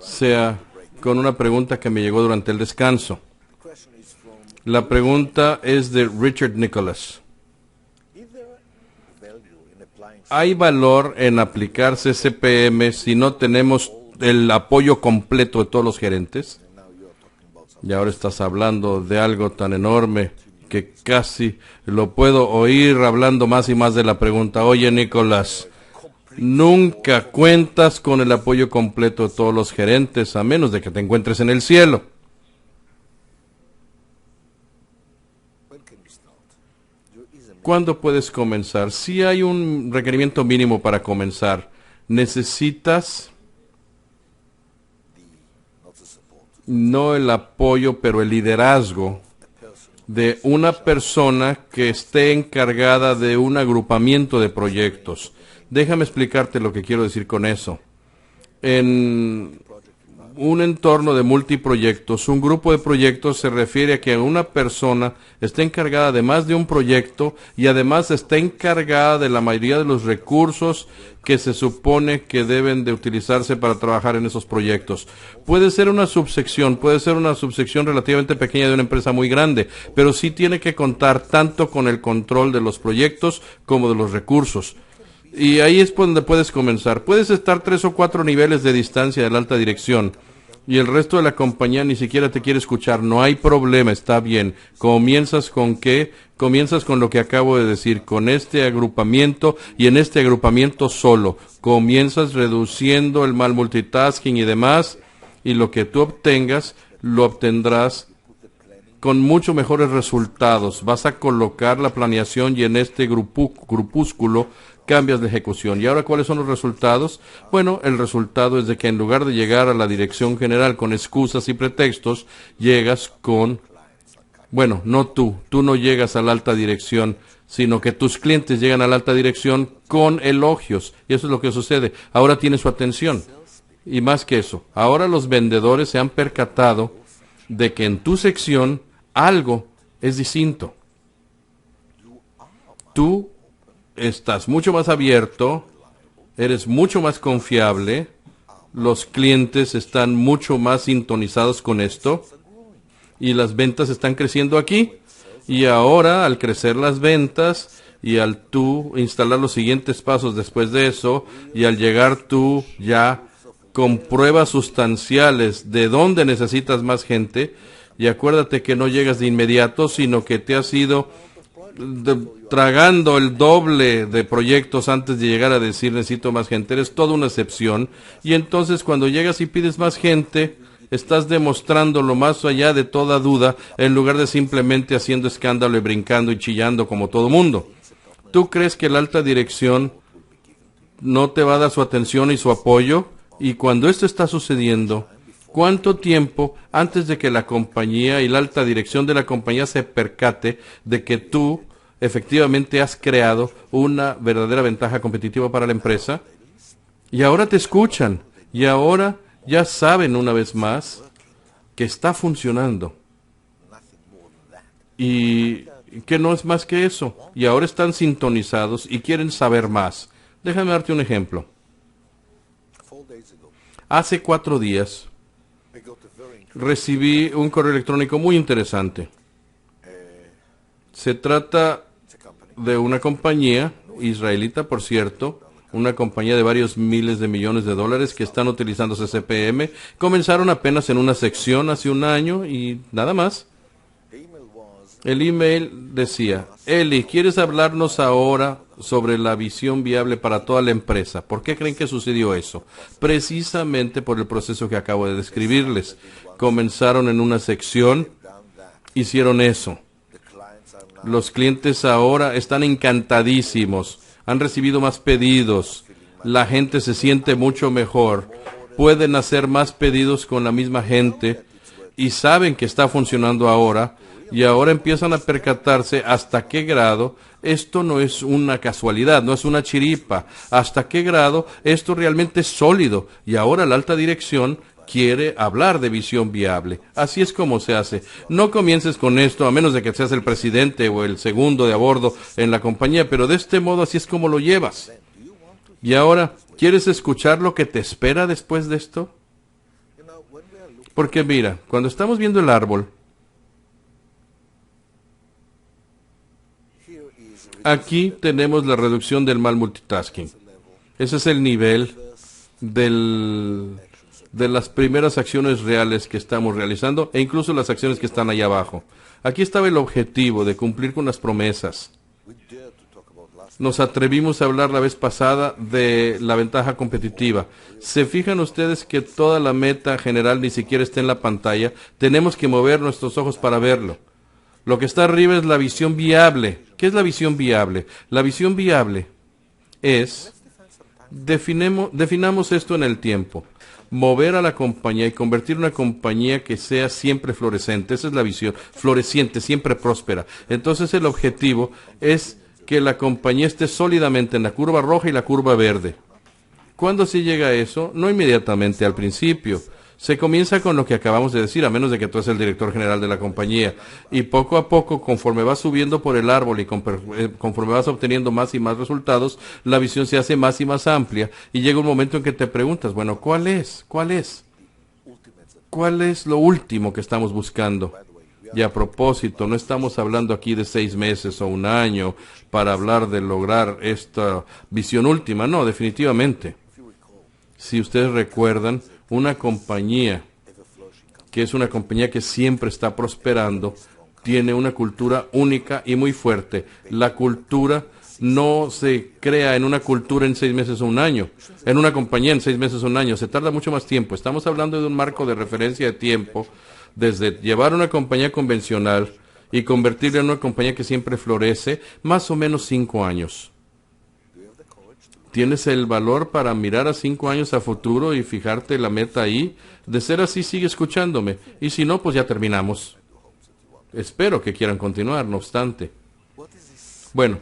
sea con una pregunta que me llegó durante el descanso. La pregunta es de Richard Nicholas. ¿Hay valor en aplicar CCPM si no tenemos el apoyo completo de todos los gerentes. Y ahora estás hablando de algo tan enorme que casi lo puedo oír hablando más y más de la pregunta. Oye, Nicolás, nunca cuentas con el apoyo completo de todos los gerentes, a menos de que te encuentres en el cielo. ¿Cuándo puedes comenzar? Si hay un requerimiento mínimo para comenzar, necesitas no el apoyo, pero el liderazgo de una persona que esté encargada de un agrupamiento de proyectos. Déjame explicarte lo que quiero decir con eso. En un entorno de multiproyectos, un grupo de proyectos se refiere a que una persona está encargada de más de un proyecto y además está encargada de la mayoría de los recursos que se supone que deben de utilizarse para trabajar en esos proyectos. Puede ser una subsección relativamente pequeña de una empresa muy grande, pero sí tiene que contar tanto con el control de los proyectos como de los recursos. Y ahí es donde puedes comenzar. Puedes estar 3 o 4 niveles de distancia de la alta dirección y el resto de la compañía ni siquiera te quiere escuchar. No hay problema, está bien. ¿Comienzas con qué? Comienzas con lo que acabo de decir, con este agrupamiento y en este agrupamiento solo. Comienzas reduciendo el mal multitasking y demás, y lo que tú obtengas, lo obtendrás con mucho mejores resultados. Vas a colocar la planeación y en este grupúsculo cambias de ejecución. ¿Y ahora cuáles son los resultados? Bueno, el resultado es de que en lugar de llegar a la dirección general con excusas y pretextos, llegas con... Bueno, no tú no llegas a la alta dirección, sino que tus clientes llegan a la alta dirección con elogios. Y eso es lo que sucede. Ahora tiene su atención. Y más que eso, ahora los vendedores se han percatado de que en tu sección algo es distinto. Tú estás mucho más abierto, eres mucho más confiable, los clientes están mucho más sintonizados con esto y las ventas están creciendo aquí. Y ahora, al crecer las ventas y al tú instalar los siguientes pasos después de eso y al llegar tú ya con pruebas sustanciales de dónde necesitas más gente, y acuérdate que no llegas de inmediato, sino que te has ido tragando el doble de proyectos antes de llegar a decir necesito más gente. Eres toda una excepción. Y entonces cuando llegas y pides más gente, estás demostrando lo más allá de toda duda, en lugar de simplemente haciendo escándalo y brincando y chillando como todo mundo. ¿Tú crees que la alta dirección no te va a dar su atención y su apoyo? Y cuando esto está sucediendo, ¿cuánto tiempo antes de que la compañía y la alta dirección de la compañía se percate de que tú efectivamente has creado una verdadera ventaja competitiva para la empresa? Y ahora te escuchan, y ahora ya saben una vez más que está funcionando. Y que no es más que eso. Y ahora están sintonizados y quieren saber más. Déjame darte un ejemplo. Hace 4 días recibí un correo electrónico muy interesante. Se trata de una compañía israelita, por cierto, una compañía de varios miles de millones de dólares que están utilizando CCPM. Comenzaron apenas en una sección hace un año y nada más. El email decía: Eli, ¿quieres hablarnos ahora sobre la visión viable para toda la empresa? ¿Por qué creen que sucedió eso? Precisamente por el proceso que acabo de describirles. Comenzaron en una sección, hicieron eso. Los clientes ahora están encantadísimos, han recibido más pedidos, la gente se siente mucho mejor, pueden hacer más pedidos con la misma gente y saben que está funcionando ahora. Y ahora empiezan a percatarse hasta qué grado esto no es una casualidad, no es una chiripa, hasta qué grado esto realmente es sólido. Y ahora la alta dirección quiere hablar de visión viable. Así es como se hace. No comiences con esto, a menos de que seas el presidente o el segundo de a bordo en la compañía, pero de este modo así es como lo llevas. Y ahora, ¿quieres escuchar lo que te espera después de esto? Porque mira, cuando estamos viendo el árbol, aquí tenemos la reducción del mal multitasking. Ese es el nivel del de las primeras acciones reales que estamos realizando e incluso las acciones que están allá abajo. Aquí estaba el objetivo de cumplir con las promesas. Nos atrevimos a hablar la vez pasada de la ventaja competitiva. ¿Se fijan ustedes que toda la meta general ni siquiera está en la pantalla? Tenemos que mover nuestros ojos para verlo. Lo que está arriba es la visión viable. ¿Qué es la visión viable? La visión viable es, definamos esto en el tiempo, mover a la compañía y convertir una compañía que sea siempre florescente. Esa es la visión, floreciente, siempre próspera. Entonces el objetivo es que la compañía esté sólidamente en la curva roja y la curva verde. ¿Cuándo se llega a eso? No inmediatamente al principio. Se comienza con lo que acabamos de decir, a menos de que tú seas el director general de la compañía. Y poco a poco, conforme vas subiendo por el árbol y conforme vas obteniendo más y más resultados, la visión se hace más y más amplia. Y llega un momento en que te preguntas, bueno, ¿cuál es? ¿Cuál es? ¿Cuál es lo último que estamos buscando? Y a propósito, no estamos hablando aquí de 6 meses o un año para hablar de lograr esta visión última. No, definitivamente. Si ustedes recuerdan, una compañía que es una compañía que siempre está prosperando, tiene una cultura única y muy fuerte. La cultura no se crea en una cultura en 6 meses o un año, en una compañía en 6 meses o un año, se tarda mucho más tiempo. Estamos hablando de un marco de referencia de tiempo, desde llevar una compañía convencional y convertirla en una compañía que siempre florece, más o menos 5 años. ¿Tienes el valor para mirar a 5 años a futuro y fijarte la meta ahí? De ser así, sigue escuchándome. Y si no, pues ya terminamos. Espero que quieran continuar, no obstante. Bueno,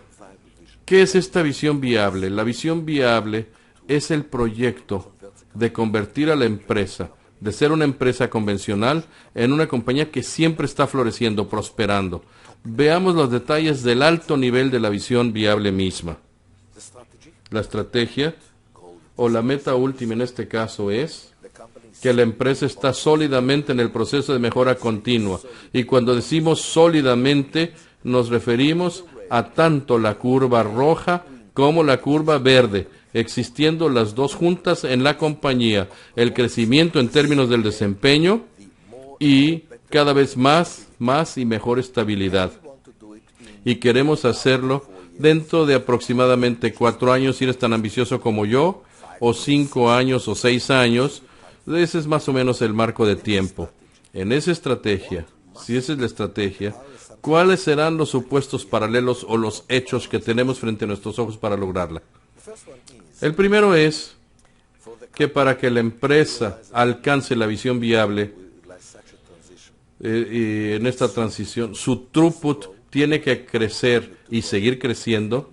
¿qué es esta visión viable? La visión viable es el proyecto de convertir a la empresa, de ser una empresa convencional, en una compañía que siempre está floreciendo, prosperando. Veamos los detalles del alto nivel de la visión viable misma. La estrategia, o la meta última en este caso, es que la empresa está sólidamente en el proceso de mejora continua. Y cuando decimos sólidamente, nos referimos a tanto la curva roja como la curva verde, existiendo las dos juntas en la compañía, el crecimiento en términos del desempeño y cada vez más y mejor estabilidad. Y queremos hacerlo dentro de aproximadamente 4 años, si eres tan ambicioso como yo, o 5 años o 6 años. Ese es más o menos el marco de tiempo. En esa estrategia, si esa es la estrategia, ¿cuáles serán los supuestos paralelos o los hechos que tenemos frente a nuestros ojos para lograrla? El primero es que para que la empresa alcance la visión viable y en esta transición, su throughput tiene que crecer y seguir creciendo.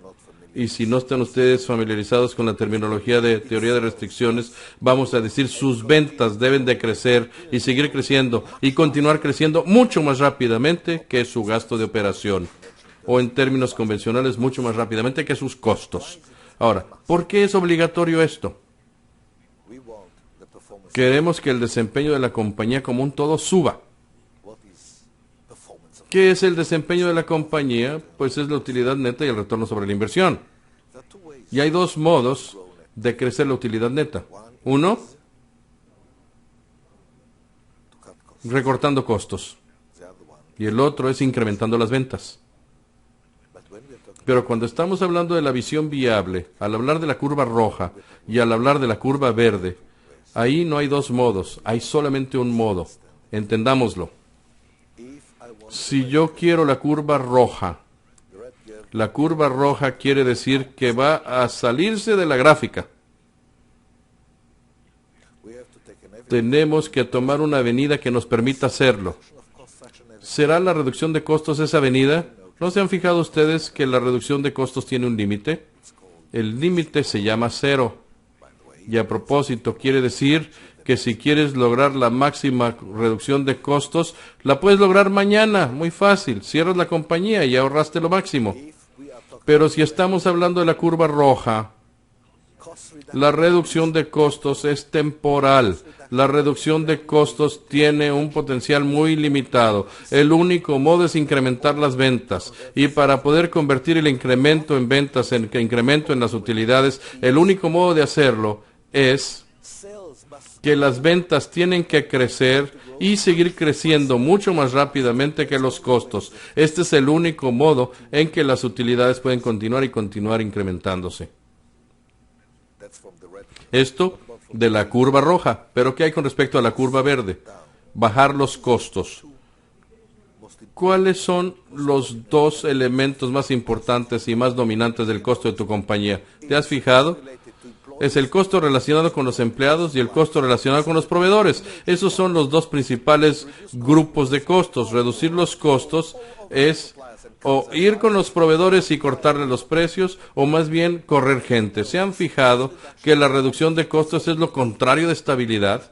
Y si no están ustedes familiarizados con la terminología de teoría de restricciones, vamos a decir sus ventas deben de crecer y seguir creciendo y continuar creciendo mucho más rápidamente que su gasto de operación, o en términos convencionales, mucho más rápidamente que sus costos. Ahora, ¿por qué es obligatorio esto? Queremos que el desempeño de la compañía como un todo suba. ¿Qué es el desempeño de la compañía? Pues es la utilidad neta y el retorno sobre la inversión. Y hay 2 modos de crecer la utilidad neta. Uno, recortando costos. Y el otro es incrementando las ventas. Pero cuando estamos hablando de la visión viable, al hablar de la curva roja y al hablar de la curva verde, ahí no hay 2 modos, hay solamente un modo. Entendámoslo. Si yo quiero la curva roja quiere decir que va a salirse de la gráfica. Tenemos que tomar una avenida que nos permita hacerlo. ¿Será la reducción de costos esa avenida? ¿No se han fijado ustedes que la reducción de costos tiene un límite? El límite se llama 0. Y a propósito, quiere decir que si quieres lograr la máxima reducción de costos, la puedes lograr mañana, muy fácil. Cierras la compañía y ahorraste lo máximo. Pero si estamos hablando de la curva roja, la reducción de costos es temporal. La reducción de costos tiene un potencial muy limitado. El único modo es incrementar las ventas. Y para poder convertir el incremento en ventas en incremento en las utilidades, el único modo de hacerlo es que las ventas tienen que crecer y seguir creciendo mucho más rápidamente que los costos. Este es el único modo en que las utilidades pueden continuar y continuar incrementándose. Esto de la curva roja. Pero ¿qué hay con respecto a la curva verde? Bajar los costos. ¿Cuáles son los dos elementos más importantes y más dominantes del costo de tu compañía? ¿Te has fijado? Es el costo relacionado con los empleados y el costo relacionado con los proveedores. Esos son los dos principales grupos de costos. Reducir los costos es o ir con los proveedores y cortarle los precios, o más bien correr gente. ¿Se han fijado que la reducción de costos es lo contrario de estabilidad?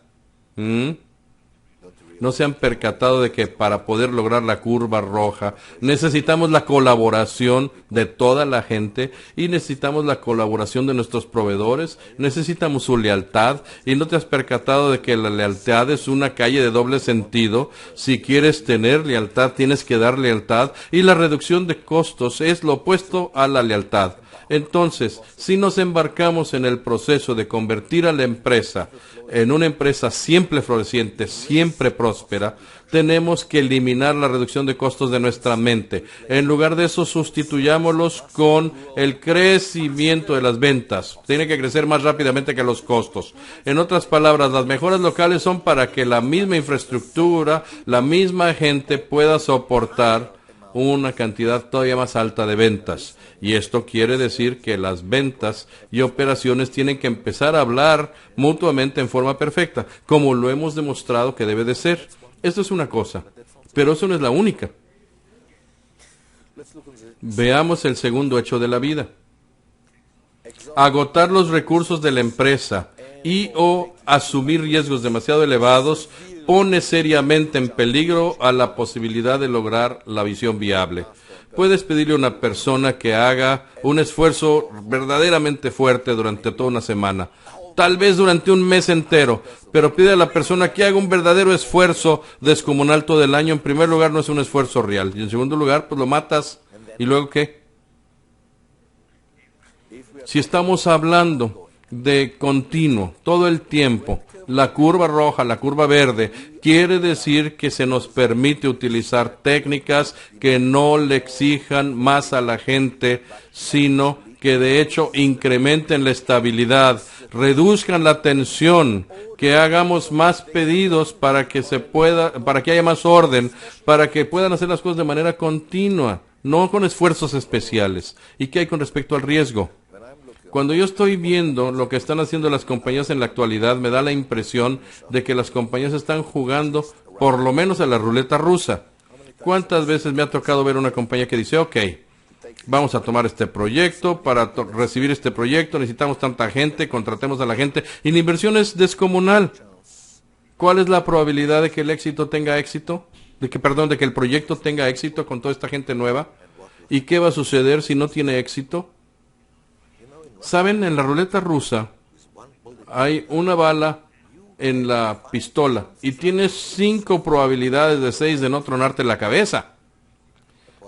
¿No se han percatado de que para poder lograr la curva roja necesitamos la colaboración de toda la gente y necesitamos la colaboración de nuestros proveedores? Necesitamos su lealtad. ¿Y no te has percatado de que la lealtad es una calle de doble sentido? Si quieres tener lealtad, tienes que dar lealtad, y la reducción de costos es lo opuesto a la lealtad. Entonces, si nos embarcamos en el proceso de convertir a la empresa en una empresa siempre floreciente, siempre próspera, tenemos que eliminar la reducción de costos de nuestra mente. En lugar de eso, sustituyámoslos con el crecimiento de las ventas. Tiene que crecer más rápidamente que los costos. En otras palabras, las mejoras locales son para que la misma infraestructura, la misma gente pueda soportar una cantidad todavía más alta de ventas. Y esto quiere decir que las ventas y operaciones tienen que empezar a hablar mutuamente en forma perfecta, como lo hemos demostrado que debe de ser. Esto es una cosa, pero eso no es la única. Veamos el segundo hecho de la vida. Agotar los recursos de la empresa y o asumir riesgos demasiado elevados pone seriamente en peligro a la posibilidad de lograr la visión viable. Puedes pedirle a una persona que haga un esfuerzo verdaderamente fuerte durante toda una semana, tal vez durante un mes entero, pero pide a la persona que haga un verdadero esfuerzo descomunal todo el año. En primer lugar, no es un esfuerzo real, y en segundo lugar, pues lo matas. ¿Y luego qué? Si estamos hablando de continuo, todo el tiempo, la curva roja, la curva verde, quiere decir que se nos permite utilizar técnicas que no le exijan más a la gente, sino que de hecho incrementen la estabilidad, reduzcan la tensión, que hagamos más pedidos para que para que haya más orden, para que puedan hacer las cosas de manera continua, no con esfuerzos especiales. ¿Y qué hay con respecto al riesgo? Cuando yo estoy viendo lo que están haciendo las compañías en la actualidad, me da la impresión de que las compañías están jugando por lo menos a la ruleta rusa. ¿Cuántas veces me ha tocado ver una compañía que dice, ok, vamos a tomar este proyecto, para recibir este proyecto necesitamos tanta gente, contratemos a la gente, y la inversión es descomunal? ¿Cuál es la probabilidad de que el éxito tenga éxito? De que el proyecto tenga éxito con toda esta gente nueva? ¿Y qué va a suceder si no tiene éxito? ¿Saben? En la ruleta rusa hay una bala en la pistola y tienes 5 probabilidades de 6 de no tronarte la cabeza.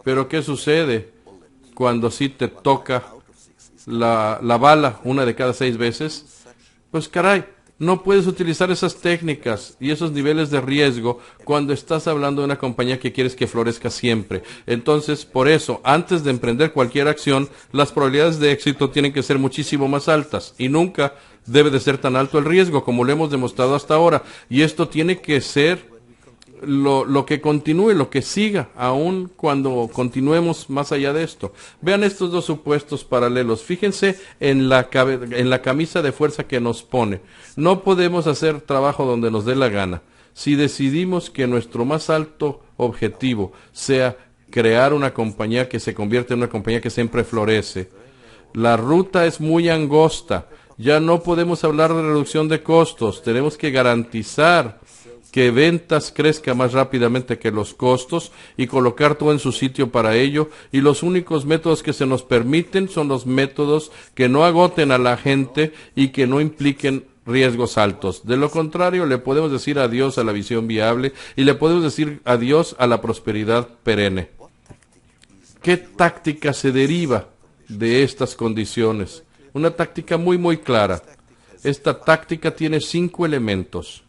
Pero ¿qué sucede cuando sí te toca la bala una de cada 6 veces? Pues caray, no puedes utilizar esas técnicas y esos niveles de riesgo cuando estás hablando de una compañía que quieres que florezca siempre. Entonces, por eso, antes de emprender cualquier acción, las probabilidades de éxito tienen que ser muchísimo más altas y nunca debe de ser tan alto el riesgo como lo hemos demostrado hasta ahora. Y esto tiene que ser lo que continúe, lo que siga, aun cuando continuemos más allá de esto. Vean estos dos supuestos paralelos. Fíjense en la camisa de fuerza que nos pone. No podemos hacer trabajo donde nos dé la gana. Si decidimos que nuestro más alto objetivo sea crear una compañía que se convierte en una compañía que siempre florece, la ruta es muy angosta. Ya no podemos hablar de reducción de costos. Tenemos que garantizar que ventas crezca más rápidamente que los costos y colocar todo en su sitio para ello. Y los únicos métodos que se nos permiten son los métodos que no agoten a la gente y que no impliquen riesgos altos. De lo contrario, le podemos decir adiós a la visión viable y le podemos decir adiós a la prosperidad perenne. ¿Qué táctica se deriva de estas condiciones? Una táctica muy, muy clara. Esta táctica tiene 5 elementos.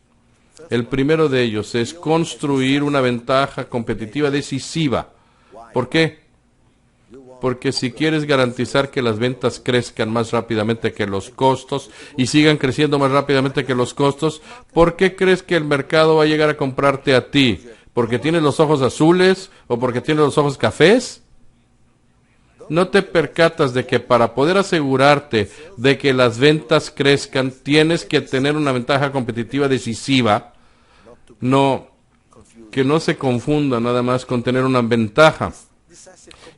El primero de ellos es construir una ventaja competitiva decisiva. ¿Por qué? Porque si quieres garantizar que las ventas crezcan más rápidamente que los costos y sigan creciendo más rápidamente que los costos, ¿por qué crees que el mercado va a llegar a comprarte a ti? ¿Porque tienes los ojos azules o porque tienes los ojos cafés? ¿No te percatas de que para poder asegurarte de que las ventas crezcan, tienes que tener una ventaja competitiva decisiva? No, que no se confunda nada más con tener una ventaja.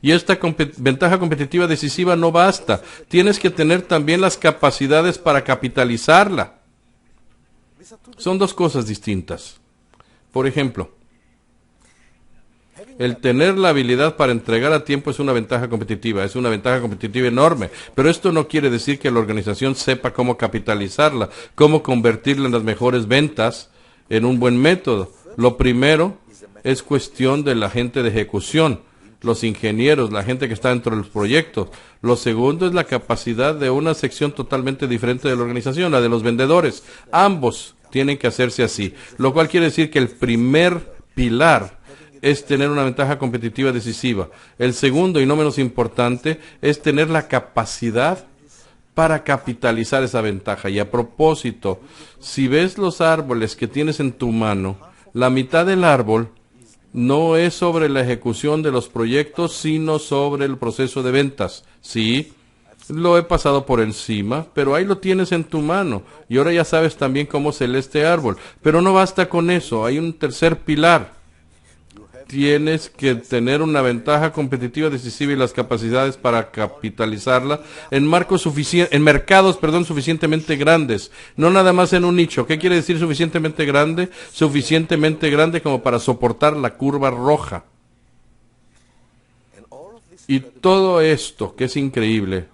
Y esta ventaja competitiva decisiva no basta. Tienes que tener también las capacidades para capitalizarla. Son 2 cosas distintas. Por ejemplo, el tener la habilidad para entregar a tiempo es una ventaja competitiva enorme, pero esto no quiere decir que la organización sepa cómo capitalizarla, cómo convertirla en las mejores ventas en un buen método. Lo primero es cuestión de la gente de ejecución, los ingenieros, la gente que está dentro de los proyectos. Lo segundo es la capacidad de una sección totalmente diferente de la organización, la de los vendedores. Ambos tienen que hacerse así, lo cual quiere decir que el primer pilar es tener una ventaja competitiva decisiva. El segundo, y no menos importante, es tener la capacidad para capitalizar esa ventaja. Y a propósito, si ves los árboles que tienes en tu mano, la mitad del árbol no es sobre la ejecución de los proyectos, sino sobre el proceso de ventas. Sí, lo he pasado por encima, pero ahí lo tienes en tu mano. Y ahora ya sabes también cómo se lee este árbol. Pero no basta con eso, hay un tercer pilar. Tienes que tener una ventaja competitiva decisiva y las capacidades para capitalizarla en mercados, suficientemente grandes, no nada más en un nicho. ¿Qué quiere decir suficientemente grande? Suficientemente grande como para soportar la curva roja. Y todo esto, que es increíble,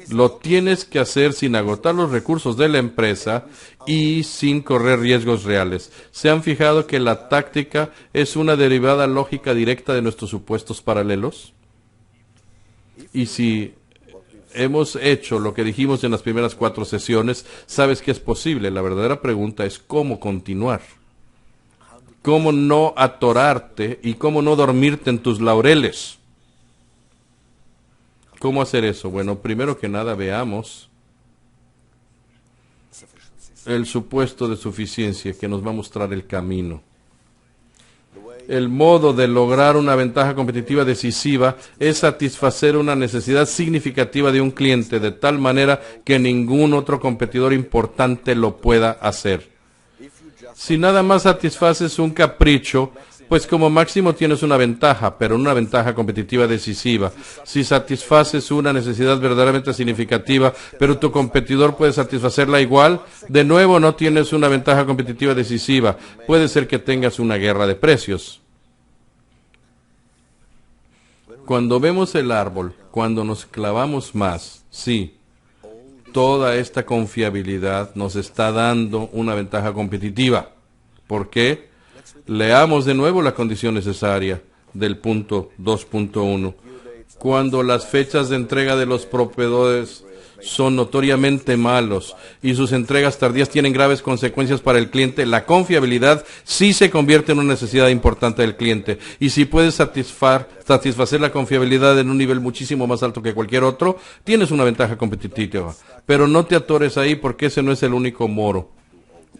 lo tienes que hacer sin agotar los recursos de la empresa y sin correr riesgos reales. ¿Se han fijado que la táctica es una derivada lógica directa de nuestros supuestos paralelos? Y si hemos hecho lo que dijimos en las primeras 4 sesiones, sabes que es posible. La verdadera pregunta es cómo continuar. Cómo no atorarte y cómo no dormirte en tus laureles. ¿Cómo hacer eso? Bueno, primero que nada veamos el supuesto de suficiencia que nos va a mostrar el camino. El modo de lograr una ventaja competitiva decisiva es satisfacer una necesidad significativa de un cliente de tal manera que ningún otro competidor importante lo pueda hacer. Si nada más satisfaces un capricho, pues como máximo tienes una ventaja, pero una ventaja competitiva decisiva. Si satisfaces una necesidad verdaderamente significativa, pero tu competidor puede satisfacerla igual, de nuevo no tienes una ventaja competitiva decisiva. Puede ser que tengas una guerra de precios. Cuando vemos el árbol, cuando nos clavamos más, sí, toda esta confiabilidad nos está dando una ventaja competitiva. ¿Por qué? Leamos de nuevo la condición necesaria del punto 2.1. Cuando las fechas de entrega de los proveedores son notoriamente malos y sus entregas tardías tienen graves consecuencias para el cliente, la confiabilidad sí se convierte en una necesidad importante del cliente. Y si puedes satisfacer la confiabilidad en un nivel muchísimo más alto que cualquier otro, tienes una ventaja competitiva. Pero no te atores ahí porque ese no es el único moro.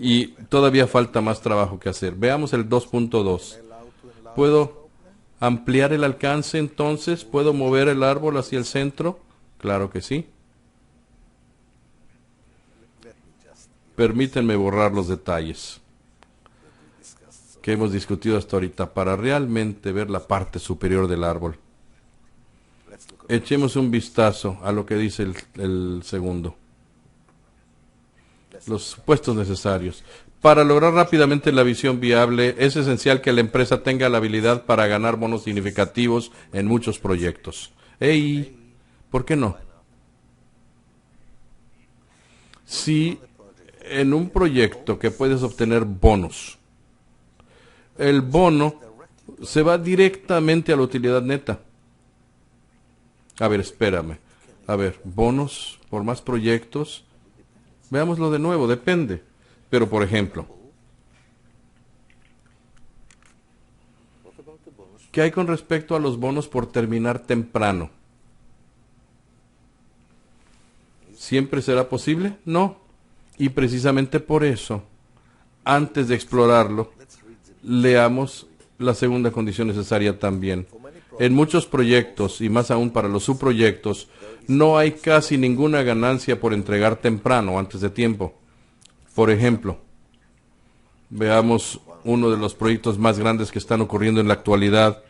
Y todavía falta más trabajo que hacer. Veamos el 2.2. ¿Puedo ampliar el alcance entonces? ¿Puedo mover el árbol hacia el centro? Claro que sí. Permítanme borrar los detalles que hemos discutido hasta ahorita para realmente ver la parte superior del árbol. Echemos un vistazo a lo que dice el segundo. Los supuestos necesarios. Para lograr rápidamente la visión viable, es esencial que la empresa tenga la habilidad para ganar bonos significativos en muchos proyectos. ¿Por qué no? Si en un proyecto que puedes obtener bonos, el bono se va directamente a la utilidad neta. A ver, espérame. A ver, bonos por más proyectos. Veámoslo de nuevo, depende. Pero, por ejemplo, ¿qué hay con respecto a los bonos por terminar temprano? ¿Siempre será posible? No. Y precisamente por eso, antes de explorarlo, leamos la segunda condición necesaria también. En muchos proyectos, y más aún para los subproyectos, no hay casi ninguna ganancia por entregar temprano, antes de tiempo. Por ejemplo, veamos uno de los proyectos más grandes que están ocurriendo en la actualidad,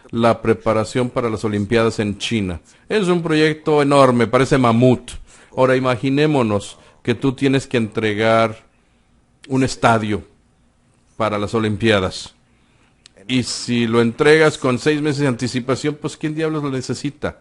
la preparación para las Olimpiadas en China. Es un proyecto enorme, parece mamut. Ahora imaginémonos que tú tienes que entregar un estadio para las Olimpiadas. Y si lo entregas con 6 meses de anticipación, pues ¿quién diablos lo necesita?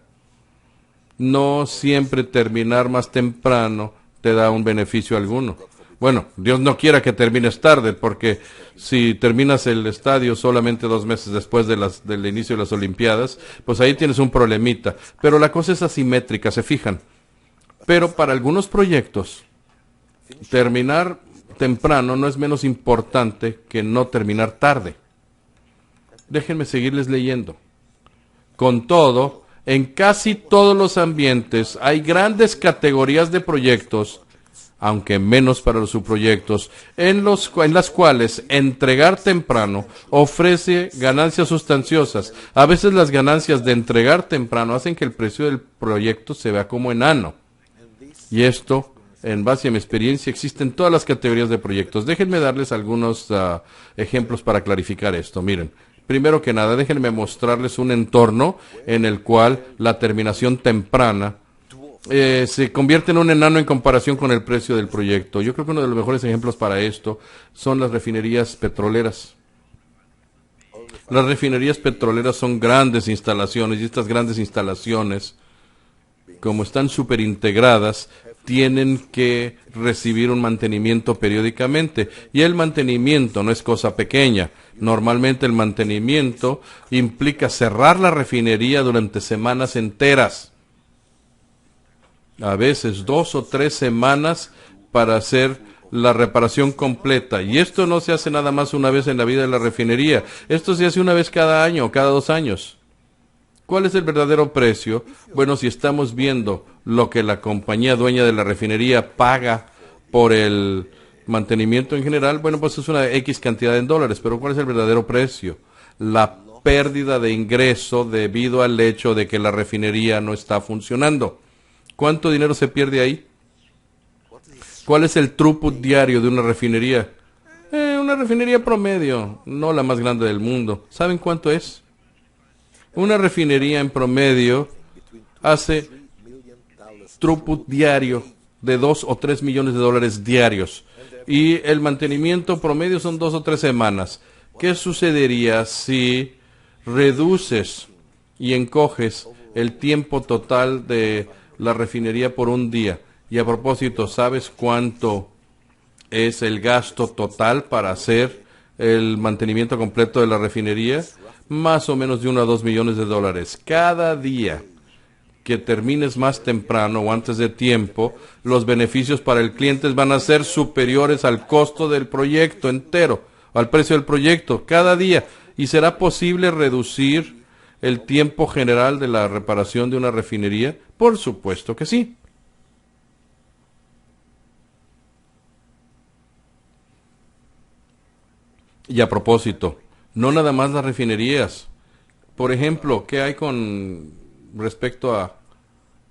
No siempre terminar más temprano te da un beneficio alguno. Bueno, Dios no quiera que termines tarde, porque si terminas el estadio solamente 2 meses después del inicio de las Olimpiadas, pues ahí tienes un problemita. Pero la cosa es asimétrica, ¿se fijan? Pero para algunos proyectos, terminar temprano no es menos importante que no terminar tarde. Déjenme seguirles leyendo. Con todo, en casi todos los ambientes hay grandes categorías de proyectos, aunque menos para los subproyectos, en las cuales entregar temprano ofrece ganancias sustanciosas. A veces las ganancias de entregar temprano hacen que el precio del proyecto se vea como enano. Y esto, en base a mi experiencia, existe en todas las categorías de proyectos. Déjenme darles algunos ejemplos para clarificar esto. Miren, primero que nada, déjenme mostrarles un entorno en el cual la terminación temprana se convierte en un enano en comparación con el precio del proyecto. Yo creo que uno de los mejores ejemplos para esto son las refinerías petroleras. Las refinerías petroleras son grandes instalaciones, y estas grandes instalaciones, como están súper integradas, tienen que recibir un mantenimiento periódicamente. Y el mantenimiento no es cosa pequeña. Normalmente el mantenimiento implica cerrar la refinería durante semanas enteras. A veces 2 o 3 semanas para hacer la reparación completa. Y esto no se hace nada más una vez en la vida de la refinería. Esto se hace una vez cada año o cada 2 años. ¿Cuál es el verdadero precio? Bueno, si estamos viendo lo que la compañía dueña de la refinería paga por el mantenimiento en general, bueno, pues es una X cantidad en dólares. Pero ¿cuál es el verdadero precio? La pérdida de ingreso debido al hecho de que la refinería no está funcionando. ¿Cuánto dinero se pierde ahí? ¿Cuál es el throughput diario de una refinería? Una refinería promedio, no la más grande del mundo. ¿Saben cuánto es? Una refinería en promedio hace throughput diario de 2 o 3 millones de dólares diarios. Y el mantenimiento promedio son 2 o 3 semanas. ¿Qué sucedería si reduces y encoges el tiempo total de la refinería por un día? Y a propósito, ¿sabes cuánto es el gasto total para hacer el mantenimiento completo de la refinería? Más o menos de 1 a 2 millones de dólares. Cada día que termines más temprano o antes de tiempo, los beneficios para el cliente van a ser superiores al costo del proyecto entero, al precio del proyecto, cada día. ¿Y será posible reducir el tiempo general de la reparación de una refinería? Por supuesto que sí. Y a propósito, no nada más las refinerías. Por ejemplo, ¿qué hay con respecto a,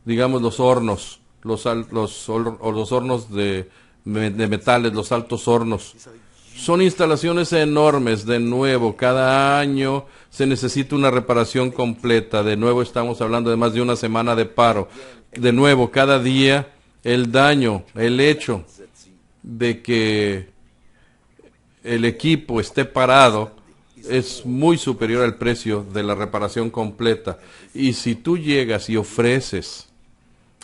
digamos, los hornos, los hornos de metales, los altos hornos? Son instalaciones enormes. De nuevo, cada año se necesita una reparación completa. De nuevo, estamos hablando de más de una semana de paro. De nuevo, cada día el daño, el hecho de que el equipo esté parado es muy superior al precio de la reparación completa. Y si tú llegas y ofreces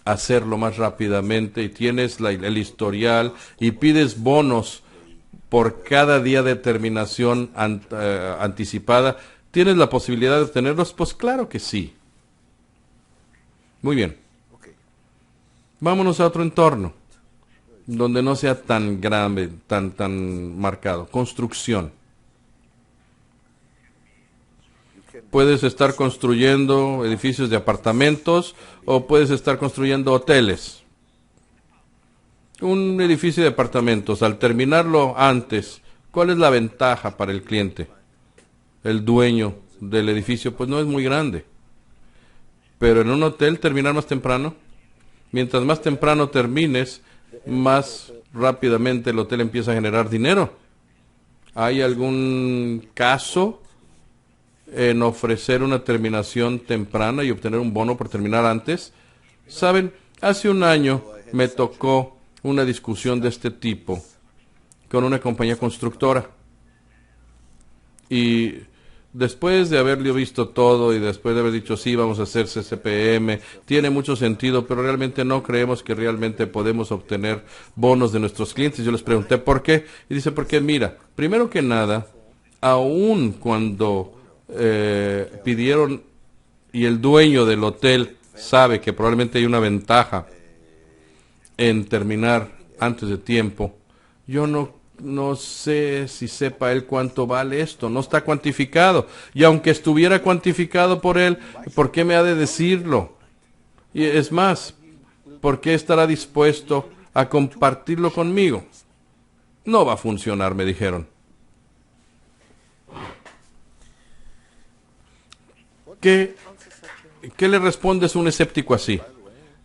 hacerlo más rápidamente y tienes el historial y pides bonos por cada día de terminación anticipada, ¿tienes la posibilidad de obtenerlos? Pues claro que sí. Muy bien. Vámonos a otro entorno. donde no sea tan grande, tan marcado. Construcción. Puedes estar construyendo edificios de apartamentos o puedes estar construyendo hoteles. Un edificio de apartamentos, al terminarlo antes, ¿cuál es la ventaja para el cliente? El dueño del edificio, pues no es muy grande. Pero en un hotel, terminar más temprano. Mientras más temprano termines, más rápidamente el hotel empieza a generar dinero. ¿Hay algún caso en ofrecer una terminación temprana y obtener un bono por terminar antes? Saben, hace un año me tocó una discusión de este tipo con una compañía constructora. Y después de haberlo visto todo y después de haber dicho sí, vamos a hacer CCPM, tiene mucho sentido, pero realmente no creemos que realmente podemos obtener bonos de nuestros clientes. Yo les pregunté por qué, y dice, porque mira, primero que nada, aun cuando pidieron y el dueño del hotel sabe que probablemente hay una ventaja en terminar antes de tiempo, yo no sé si sepa él cuánto vale esto, no está cuantificado. Y aunque estuviera cuantificado por él, ¿por qué me ha de decirlo? Y es más, ¿por qué estará dispuesto a compartirlo conmigo? No va a funcionar, me dijeron. ¿Qué le respondes a un escéptico así?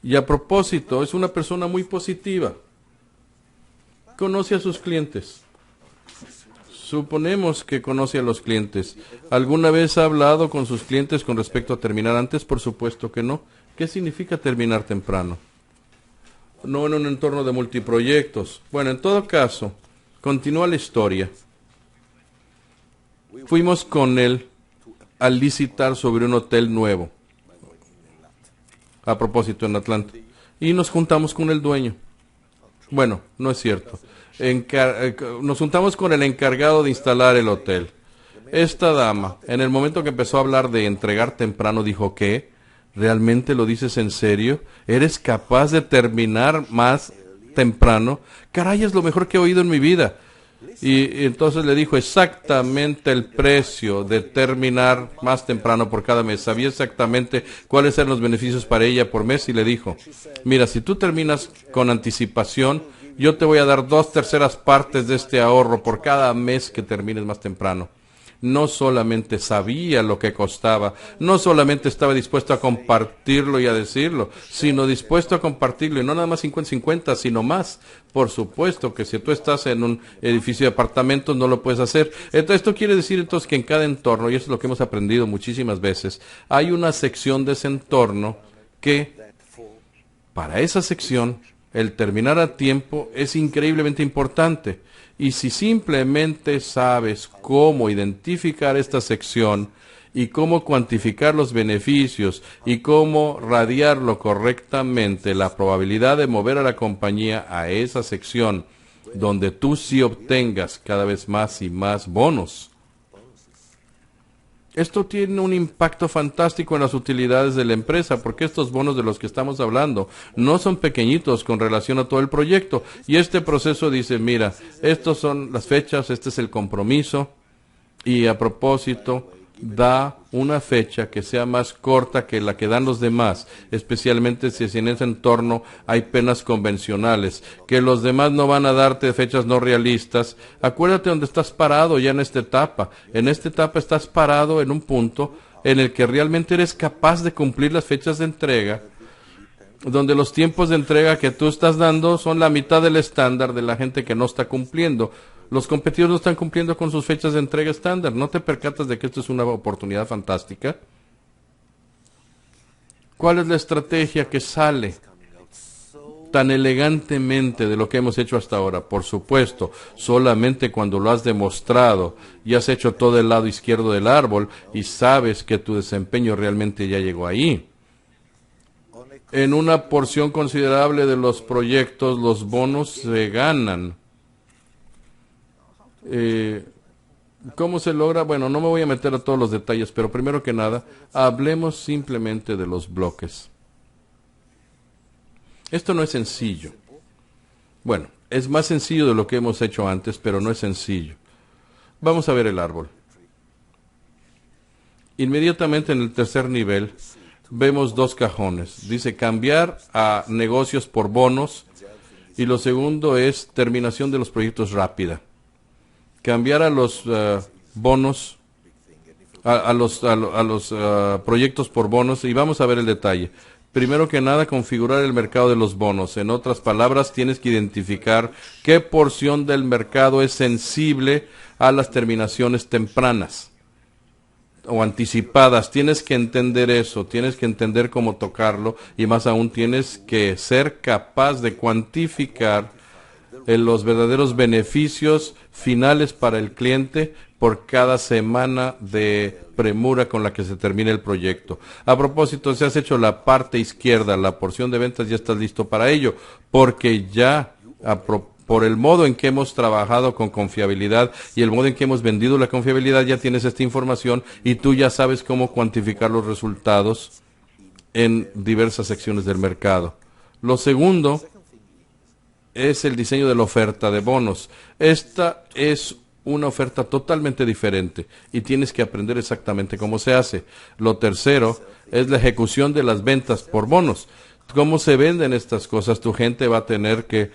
Y a propósito, es una persona muy positiva. Conoce a sus clientes. Suponemos que conoce a los clientes. ¿Alguna vez ha hablado con sus clientes con respecto a terminar antes? Por supuesto que no. ¿Qué significa terminar temprano? No en un entorno de multiproyectos. Bueno, en todo caso, continúa la historia. Fuimos con él a licitar sobre un hotel nuevo. A propósito, en Atlanta. Y nos juntamos con el dueño. Bueno, no es cierto. Nos juntamos con el encargado de instalar el hotel. Esta dama, en el momento que empezó a hablar de entregar temprano, dijo, ¿qué? ¿Realmente lo dices en serio? ¿Eres capaz de terminar más temprano? Caray, es lo mejor que he oído en mi vida. Y entonces le dijo exactamente el precio de terminar más temprano por cada mes. Sabía exactamente cuáles eran los beneficios para ella por mes y le dijo, mira, si tú terminas con anticipación, yo te voy a dar 2/3 partes de este ahorro por cada mes que termines más temprano. No solamente sabía lo que costaba, no solamente estaba dispuesto a compartirlo y a decirlo, sino dispuesto a compartirlo, y no nada más 50-50, sino más. Por supuesto que si tú estás en un edificio de apartamentos no lo puedes hacer. Entonces, esto quiere decir entonces que en cada entorno, y eso es lo que hemos aprendido muchísimas veces, hay una sección de ese entorno que, para esa sección, el terminar a tiempo es increíblemente importante. Y si simplemente sabes cómo identificar esta sección y cómo cuantificar los beneficios y cómo radiarlo correctamente, la probabilidad de mover a la compañía a esa sección donde tú sí obtengas cada vez más y más bonos. Esto tiene un impacto fantástico en las utilidades de la empresa, porque estos bonos de los que estamos hablando no son pequeñitos con relación a todo el proyecto. Y este proceso dice, mira, estas son las fechas, este es el compromiso, y a propósito, da una fecha que sea más corta que la que dan los demás, especialmente si en ese entorno hay penas convencionales, que los demás no van a darte fechas no realistas. Acuérdate dónde estás parado ya en esta etapa. En esta etapa estás parado en un punto en el que realmente eres capaz de cumplir las fechas de entrega, donde los tiempos de entrega que tú estás dando son la mitad del estándar de la gente que no está cumpliendo. Los competidores no están cumpliendo con sus fechas de entrega estándar. ¿No te percatas de que esto es una oportunidad fantástica? ¿Cuál es la estrategia que sale tan elegantemente de lo que hemos hecho hasta ahora? Por supuesto, solamente cuando lo has demostrado y has hecho todo el lado izquierdo del árbol y sabes que tu desempeño realmente ya llegó ahí. En una porción considerable de los proyectos, los bonos se ganan. ¿Cómo se logra? Bueno, no me voy a meter a todos los detalles, pero primero que nada, hablemos simplemente de los bloques. Esto no es sencillo. Bueno, es más sencillo de lo que hemos hecho antes, pero no es sencillo. Vamos a ver el árbol. Inmediatamente en el tercer nivel vemos dos cajones. Dice cambiar a negocios por bonos y lo segundo es terminación de los proyectos rápida. Cambiar a los bonos, a los proyectos por bonos y vamos a ver el detalle. Primero que nada, configurar el mercado de los bonos. En otras palabras, tienes que identificar qué porción del mercado es sensible a las terminaciones tempranas o anticipadas. Tienes que entender eso, tienes que entender cómo tocarlo y más aún tienes que ser capaz de cuantificar los verdaderos beneficios finales para el cliente por cada semana de premura con la que se termine el proyecto. A propósito, si has hecho la parte izquierda, la porción de ventas, ya estás listo para ello, porque ya por el modo en que hemos trabajado con confiabilidad y el modo en que hemos vendido la confiabilidad, ya tienes esta información y tú ya sabes cómo cuantificar los resultados en diversas secciones del mercado. Lo segundo es el diseño de la oferta de bonos. Esta es una oferta totalmente diferente y tienes que aprender exactamente cómo se hace. Lo tercero es la ejecución de las ventas por bonos. ¿Cómo se venden estas cosas? Tu gente va a tener que,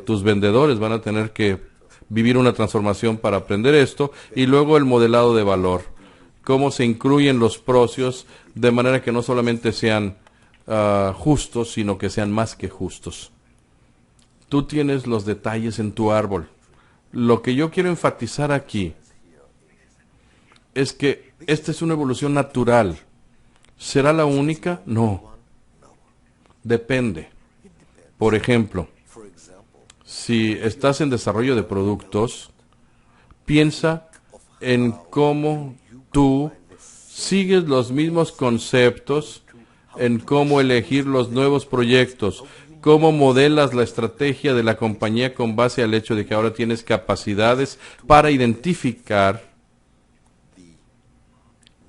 tus vendedores van a tener que vivir una transformación para aprender esto y luego el modelado de valor. Cómo se incluyen los precios de manera que no solamente sean justos, sino que sean más que justos. Tú tienes los detalles en tu árbol. Lo que yo quiero enfatizar aquí es que esta es una evolución natural. ¿Será la única? No. Depende. Por ejemplo, si estás en desarrollo de productos, piensa en cómo tú sigues los mismos conceptos, en cómo elegir los nuevos proyectos, cómo modelas la estrategia de la compañía con base al hecho de que ahora tienes capacidades para identificar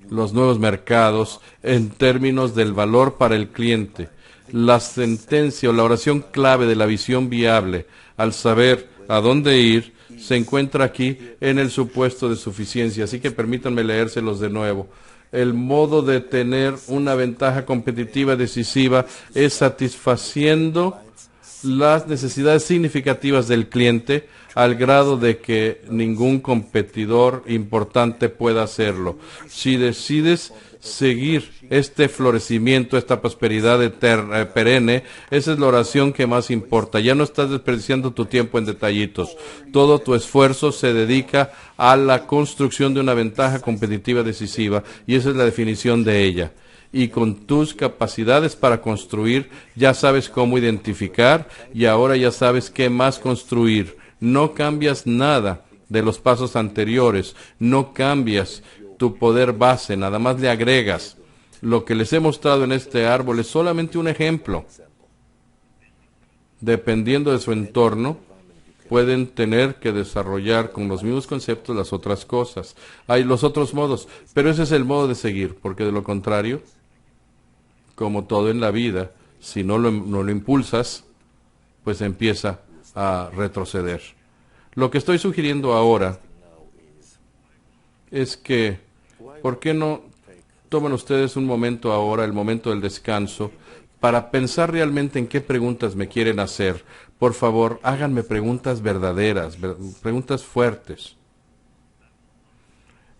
los nuevos mercados en términos del valor para el cliente. La sentencia o la oración clave de la visión viable, al saber a dónde ir, se encuentra aquí en el supuesto de suficiencia. Así que permítanme leérselos de nuevo. El modo de tener una ventaja competitiva decisiva es satisfaciendo las necesidades significativas del cliente al grado de que ningún competidor importante pueda hacerlo. Si decides seguir este florecimiento, esta prosperidad perenne, esa es la oración que más importa. Ya no estás desperdiciando tu tiempo en detallitos. Todo tu esfuerzo se dedica a la construcción de una ventaja competitiva decisiva y esa es la definición de ella. Y con tus capacidades para construir, ya sabes cómo identificar y ahora ya sabes qué más construir. No cambias nada de los pasos anteriores, no cambias tu poder base, nada más le agregas. Lo que les he mostrado en este árbol es solamente un ejemplo. Dependiendo de su entorno, pueden tener que desarrollar con los mismos conceptos las otras cosas. Hay los otros modos, pero ese es el modo de seguir, porque de lo contrario, como todo en la vida, si no lo impulsas, pues empieza a retroceder. Lo que estoy sugiriendo ahora es que, ¿por qué no toman ustedes un momento ahora, el momento del descanso, para pensar realmente en qué preguntas me quieren hacer? Por favor, háganme preguntas verdaderas, preguntas fuertes.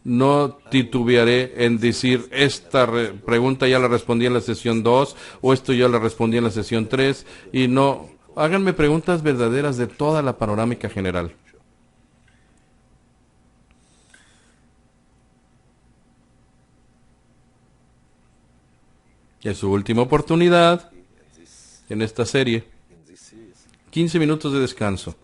No titubearé en decir, esta pregunta ya la respondí en la sesión 2, o esto ya la respondí en la sesión 3, y no, háganme preguntas verdaderas de toda la panorámica general. Y es su última oportunidad en esta serie. 15 minutos de descanso.